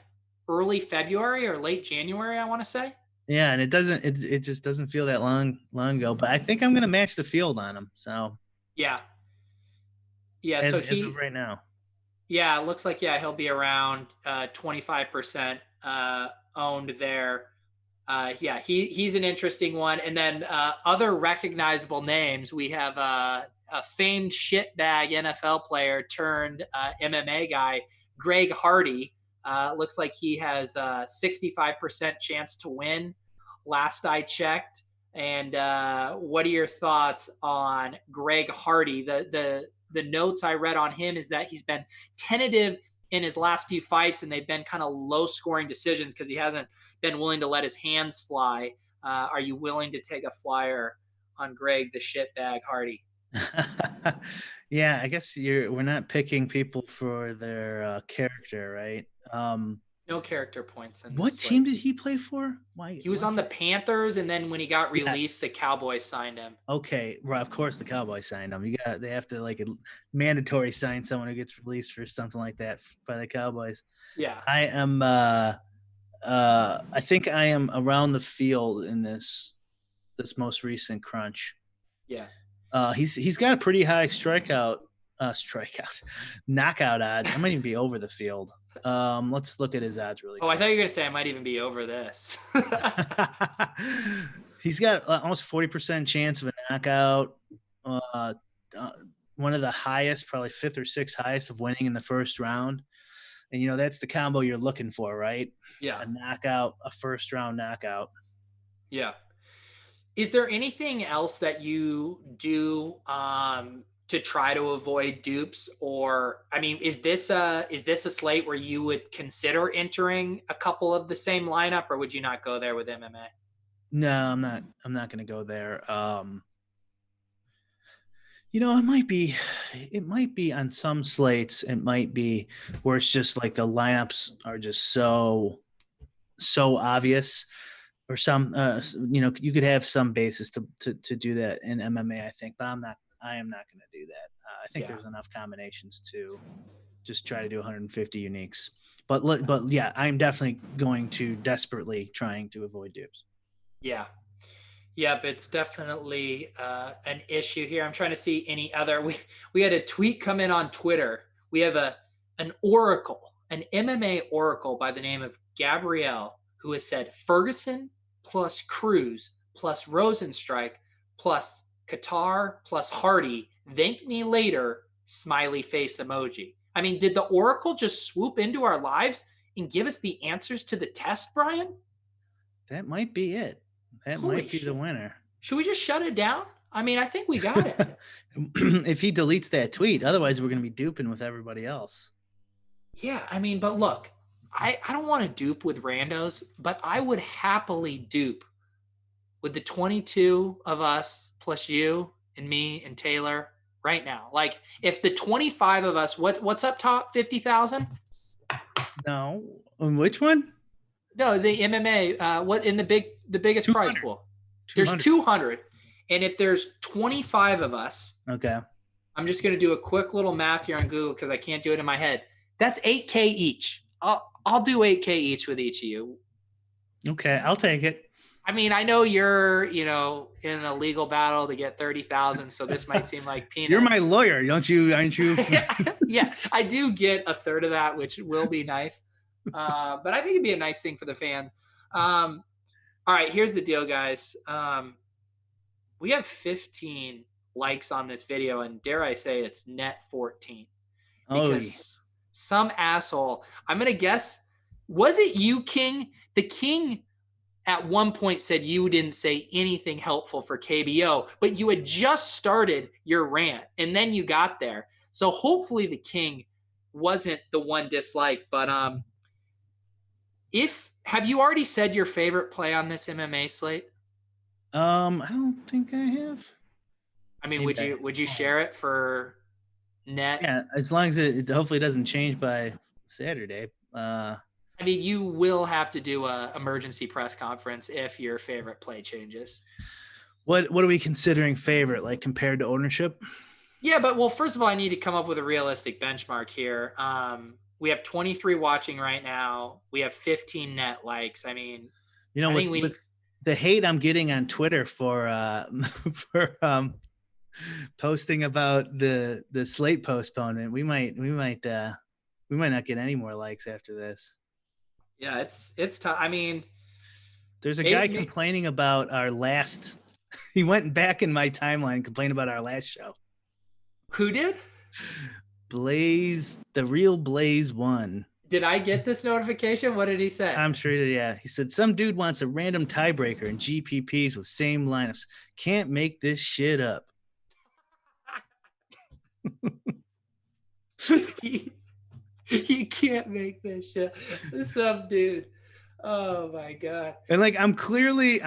early February or late January, I want to say. Yeah, and it just doesn't feel that long ago. But I think I'm gonna match the field on him. So yeah. As of right now. Yeah, it looks like he'll be around 25% owned there. He's an interesting one. And then other recognizable names, we have a famed shitbag NFL player turned MMA guy, Greg Hardy. Looks like he has a 65% chance to win last I checked. And what are your thoughts on Greg Hardy? The the notes I read on him is that he's been tentative in his last few fights, and they've been kind of low-scoring decisions because he hasn't been willing to let his hands fly. Are you willing to take a flyer on Greg the shitbag Hardy? Yeah, I guess we're not picking people for their character, right? No character points in this. What team did he play for? Why he was on the Panthers, and then when he got released, Yes. the Cowboys signed him. Okay, well, of course the Cowboys signed him. They have to like mandatory sign someone who gets released for something like that by the Cowboys. Yeah. I am I think I am around the field in this most recent crunch. Yeah. He's got a pretty high knockout odds. I might even be over the field. Let's look at his odds really quick. I thought you were gonna say I might even be over this. He's got almost 40% chance of a knockout. One of the highest, probably 5th or 6th highest of winning in the first round. And that's the combo you're looking for, right? Yeah. A knockout, a first round knockout. Yeah. Is there anything else that you do to try to avoid dupes? Or, I mean, is this a slate where you would consider entering a couple of the same lineup, or would you not go there with MMA? No, I'm not going to go there. It might be on some slates. It might be where it's just like the lineups are just so obvious, or some, you could have some basis to do that in MMA, I think, but I am not going to do that. I think there's enough combinations to just try to do 150 uniques, but yeah, I'm definitely going to desperately trying to avoid dupes. Yeah. Yep, it's definitely an issue here. I'm trying to see any other. We had a tweet come in on Twitter. We have an oracle, an MMA oracle by the name of Gabrielle, who has said Ferguson plus Cruz plus Rosenstrike plus Qatar plus Hardy. Thank me later, smiley face emoji. I mean, did the oracle just swoop into our lives and give us the answers to the test, Brian? That might be it. That might be the winner. Should we just shut it down? I mean, I think we got it. If he deletes that tweet, otherwise we're going to be duping with everybody else. Yeah, I mean, but look, I don't want to dupe with randos, but I would happily dupe with the 22 of us plus you and me and Taylor right now. Like, if the 25 of us, what's up top? 50,000? No. Which one? No, the MMA. What in the biggest prize pool? There's 200, and if there's 25 of us, okay. I'm just going to do a quick little math here on Google because I can't do it in my head. That's $8K each. I'll do $8K each with each of you. Okay, I'll take it. I mean, I know you're, in a legal battle to get 30,000, so this might seem like peanuts. You're my lawyer, aren't you? Yeah, I do get a third of that, which will be nice. But I think it'd be a nice thing for the fans. All right, here's the deal, guys. We have 15 likes on this video, and dare I say it's net 14. Because some asshole, I'm going to guess, was it you, King? The King at one point said you didn't say anything helpful for KBO, but you had just started your rant, and then you got there. So hopefully the King wasn't the one disliked, but have you already said your favorite play on this MMA slate? I don't think I have. I mean, would you share it for net? Yeah, as long as it hopefully doesn't change by Saturday. I mean, you will have to do a emergency press conference if your favorite play changes. What are we considering favorite, like compared to ownership? Yeah, but first of all, I need to come up with a realistic benchmark here. We have 23 watching right now. We have 15 net likes. I mean, with the hate I'm getting on Twitter for posting about the slate postponement, we might not get any more likes after this. Yeah, it's tough. I mean, there's a guy complaining about our last. He went back in my timeline and complained about our last show. Who did? Blaze, the real Blaze won. Did I get this notification? What did he say? I'm sure he did, yeah. He said, some dude wants a random tiebreaker in GPPs with same lineups. Can't make this shit up. You can't make this shit. Some dude. Oh my God. And like, I'm clearly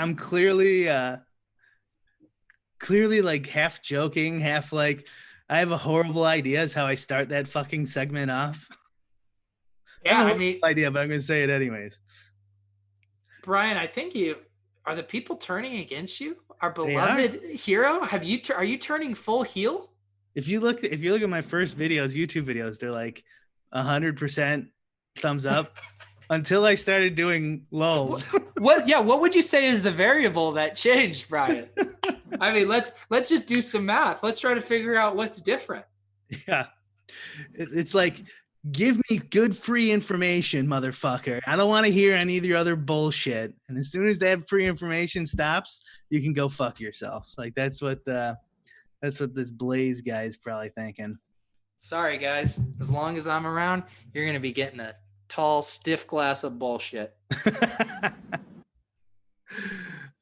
like half joking, half like, I have a horrible idea is how I start that fucking segment off. Yeah, I mean, idea, but I'm going to say it anyways. Brian, I think are the people turning against you? Our beloved hero? Are you turning full heel? If you look at my first videos, YouTube videos, they're like 100% thumbs up until I started doing Lolz. What would you say is the variable that changed, Brian? I mean, let's just do some math. Let's try to figure out what's different. Yeah. It's like, give me good free information, motherfucker. I don't want to hear any of your other bullshit. And as soon as that free information stops, you can go fuck yourself. Like, that's what this Blaze guy is probably thinking. Sorry, guys. As long as I'm around, you're going to be getting a tall, stiff glass of bullshit.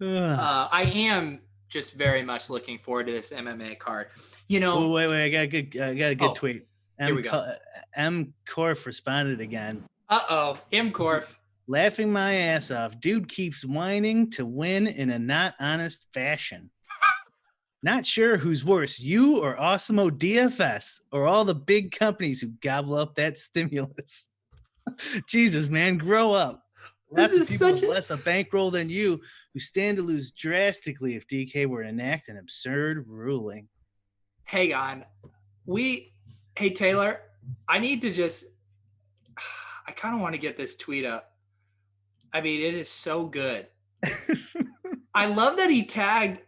I am just very much looking forward to this MMA card. You know, wait, I got a good tweet. Here we go. M. Corf responded again. M. Corf. Laughing my ass off. Dude keeps whining to win in a not honest fashion. Not sure who's worse, you or Awesemo DFS, or all the big companies who gobble up that stimulus. Jesus, man, grow up. Lots of people with less a bankroll than you who stand to lose drastically if DK were to enact an absurd ruling. Hang on. Hey, Taylor, I kind of want to get this tweet up. I mean, it is so good. I love that he tagged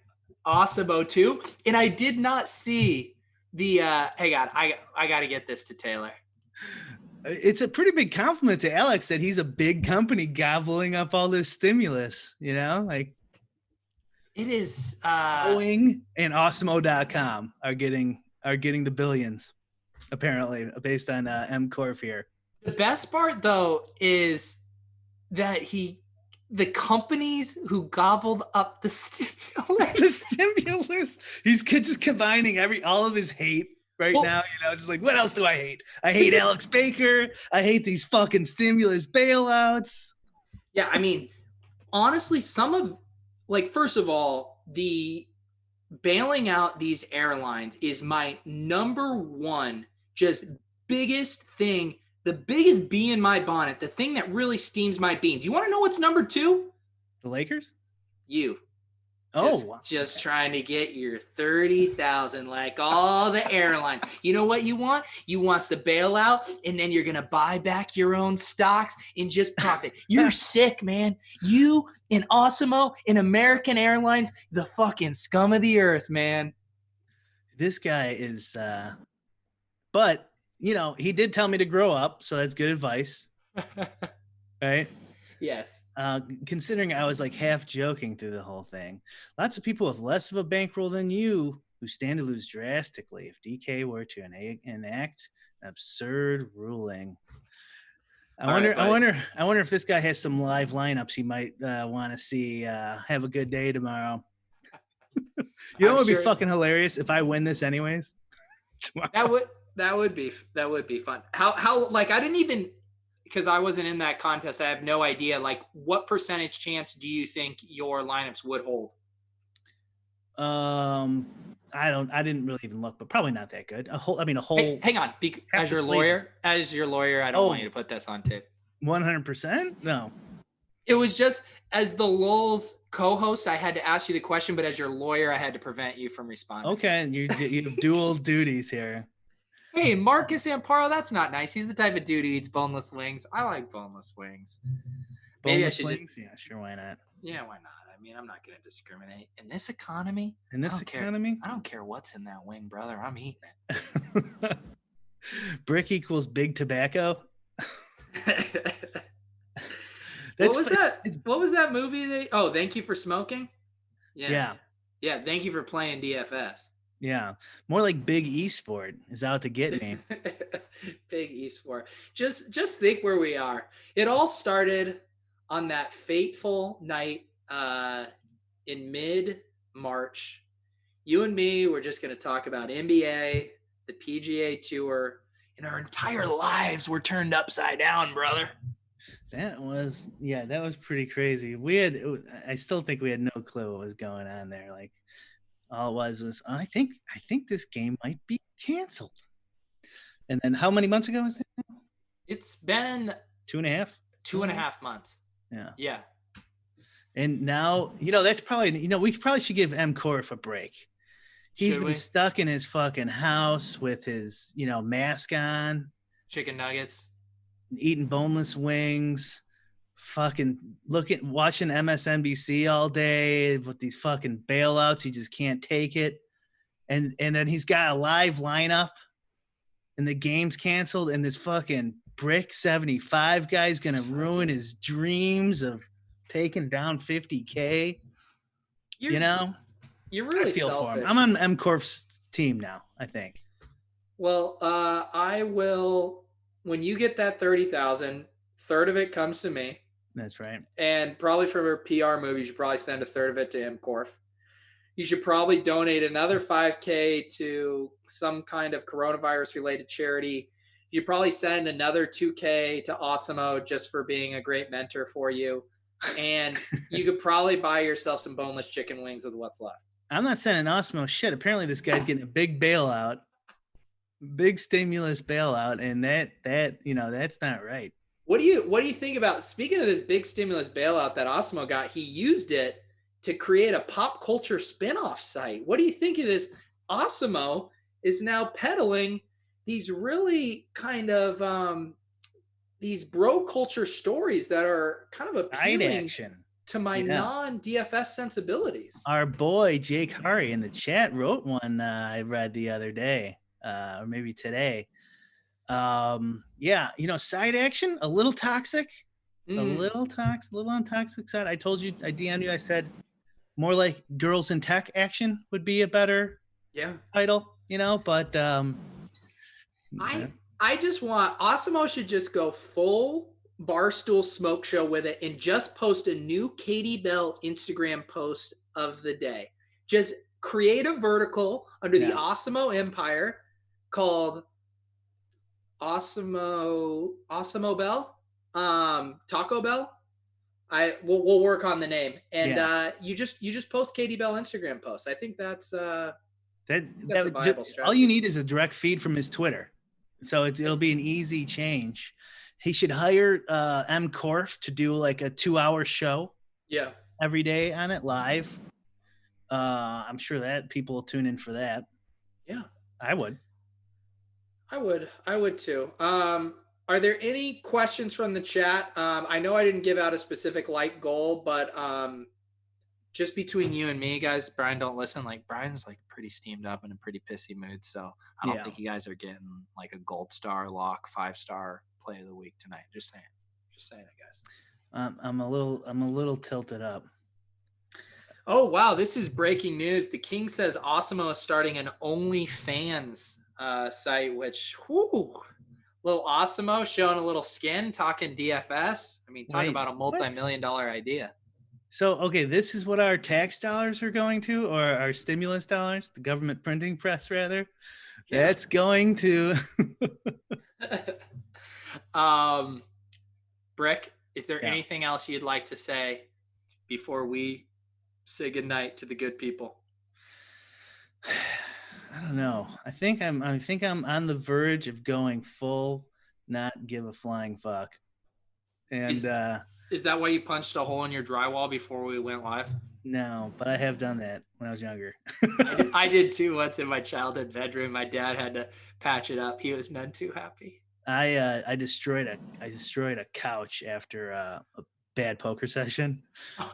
Awesemo too. And I did not see the, hang on, I got to get this to Taylor. It's a pretty big compliment to Alex that he's a big company gobbling up all this stimulus, you know, like it is. Boeing and Awesemo.com are getting the billions, apparently, based on M. Corf here. The best part, though, is that the companies who gobbled up the stimulus. He's just combining all of his hate now, you know, just like, what else do I hate? I hate Alex Baker. I hate these fucking stimulus bailouts. Yeah, I mean, honestly, first of all, the bailing out these airlines is my number one, just biggest thing. The biggest bee in my bonnet, the thing that really steams my beans. You want to know what's number two? The Lakers? You. Oh. Just trying to get your 30,000 like all the airlines. You know what you want? You want the bailout, and then you're going to buy back your own stocks and just profit. You're sick, man. You and Awesemo and American Airlines, the fucking scum of the earth, man. This guy is but you know, he did tell me to grow up, so that's good advice. Right? Yes. Considering I was like half joking through the whole thing. Lots of people with less of a bankroll than you who stand to lose drastically if DK were to enact an absurd ruling. I wonder if this guy has some live lineups he might want to see. Have a good day tomorrow. You know what would be fucking hilarious if I win this anyways? That would be fun. How like I didn't even, because I wasn't in that contest, I have no idea. Like, what percentage chance do you think your lineups would hold? I didn't really even look, but probably not that good. Hey, hang on. As your lawyer, I don't want you to put this on tape. 100%? No. It was just as the Lolz co-host, I had to ask you the question, but as your lawyer, I had to prevent you from responding. Okay, you have dual duties here. Hey, Marcus Amparo, that's not nice. He's the type of dude who eats boneless wings. I like boneless wings. Boneless wings? Yeah, sure, why not? Yeah, why not? I mean, I'm not going to discriminate. In this economy? I don't care what's in that wing, brother. I'm eating it. Brick equals big tobacco. What was that movie? Thank You for Smoking? Yeah. Thank you for playing DFS. Yeah, more like Big Esport is out to get me. Big Esport. Just think where we are. It all started on that fateful night in mid-March. You and me were just going to talk about NBA, the PGA Tour, and our entire lives were turned upside down, brother. That was pretty crazy. I still think we had no clue what was going on there. Like, all it was I think this game might be canceled. And then how many months ago was that? It's been 2.5. 2.5 months. Yeah. Yeah. And now, that's probably, we probably should give M. Corf a break. He's been stuck in his fucking house with his, mask on. Chicken nuggets. Eating boneless wings. Fucking watching MSNBC all day with these fucking bailouts. He just can't take it. And then he's got a live lineup and the game's canceled, and this fucking Brick 75 guy's going to ruin his dreams of taking down 50K. You're really feel selfish. For him. I'm on M. Corf's team now, I think. Well, I will, when you get that 30,000, third of it comes to me. That's right. And probably for a PR move, you should probably send a third of it to M. Corf. You should probably donate another 5K to some kind of coronavirus-related charity. You probably send another 2K to Osimo just for being a great mentor for you. And you could probably buy yourself some boneless chicken wings with what's left. I'm not sending Osimo shit. Apparently this guy's getting a big bailout, big stimulus bailout, and that's not right. What do you think about, speaking of this big stimulus bailout that Osimo got, he used it to create a pop culture spinoff site. What do you think of this? Osimo is now peddling these really kind of these bro culture stories that are kind of appealing to my non-DFS sensibilities. Our boy Jake Hari in the chat wrote one I read the other day, or maybe today. Side action, a little toxic, a little on toxic side. I told you, I DM'd you, I said more like Girls in Tech action would be a better title, but I just want, Osimo should just go full Barstool Smoke Show with it and just post a new Katie Bell Instagram post of the day. Just create a vertical under the Osimo empire called Osimo Bell, Taco Bell. We'll work on the name, and you just post Katie Bell Instagram posts. I think that's a viable strategy. All you need is a direct feed from his Twitter, so it'll be an easy change. He should hire M. Corf to do like a 2-hour show. Yeah, every day on it live. I'm sure that people will tune in for that. Yeah, I would. I would too. Are there any questions from the chat? I know I didn't give out a specific like goal, but just between you and me, guys, Brian, don't listen. Like, Brian's like pretty steamed up in a pretty pissy mood. So I don't think you guys are getting like a gold star lock, 5-star play of the week tonight. Just saying it, guys. I'm a little tilted up. Oh, wow. This is breaking news. The King says Osimo is starting an OnlyFans site, which, little Osimo showing a little skin, talking DFS. I mean, talk about a multi-million-dollar idea. So, okay, this is what our tax dollars are going to, or our stimulus dollars, the government printing press, rather. Yeah. That's going to. Brick, is there anything else you'd like to say before we say goodnight to the good people? I don't know. I think I'm on the verge of going full not give a flying fuck. And is that why you punched a hole in your drywall before we went live? No, but I have done that when I was younger. I did too once in my childhood bedroom. My dad had to patch it up. He was none too happy. I destroyed a couch after a bad poker session.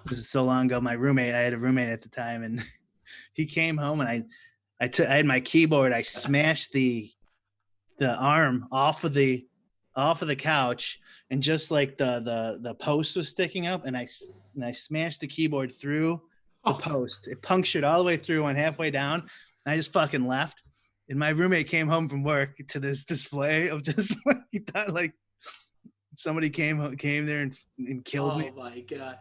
This is so long ago. I had a roommate at the time, and he came home, and I had my keyboard. I smashed the arm off of the couch, and just like the post was sticking up, and I smashed the keyboard through the post. It punctured all the way through, went halfway down, and I just fucking left. And my roommate came home from work to this display of just like, he thought like somebody came there and killed me. Oh my God.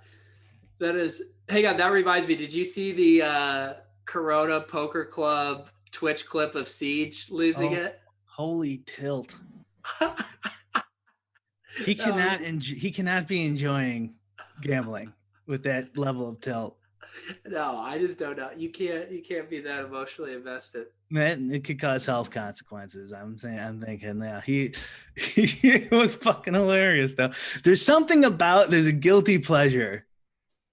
Hang on, that reminds me. Did you see the Corona Poker Club Twitch clip of Siege losing it. Holy tilt. He cannot be enjoying gambling with that level of tilt. No, I just don't know. You can't be that emotionally invested. Man, it could cause health consequences. I'm thinking, yeah, he was fucking hilarious though. There's a guilty pleasure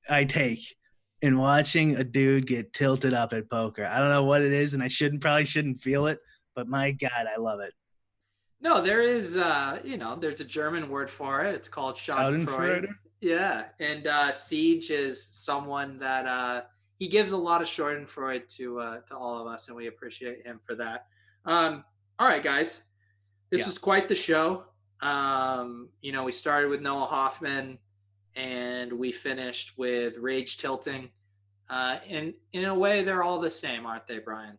I take in watching a dude get tilted up at poker. I don't know what it is, and I probably shouldn't feel it, but my God, I love it. No, there is, there's a German word for it. It's called Schadenfreude. Yeah, and Siege is someone that he gives a lot of Schadenfreude to all of us, and we appreciate him for that. All right, guys, this was quite the show. We started with Noah Hoffman, and we finished with Rage Tilting. And in a way, they're all the same, aren't they, Brian?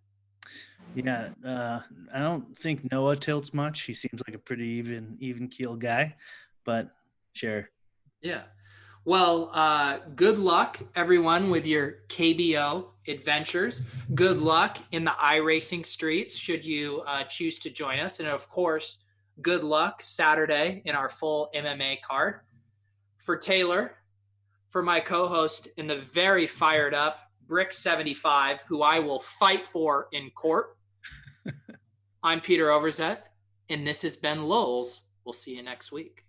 Yeah, I don't think Noah tilts much. He seems like a pretty even keel guy, but sure. Yeah. Well, good luck, everyone, with your KBO adventures. Good luck in the iRacing streets, should you choose to join us. And, of course, good luck Saturday in our full MMA card. For Taylor, for my co-host in the very fired up Brick75, who I will fight for in court, I'm Peter Overzet, and this has been Lolz. We'll see you next week.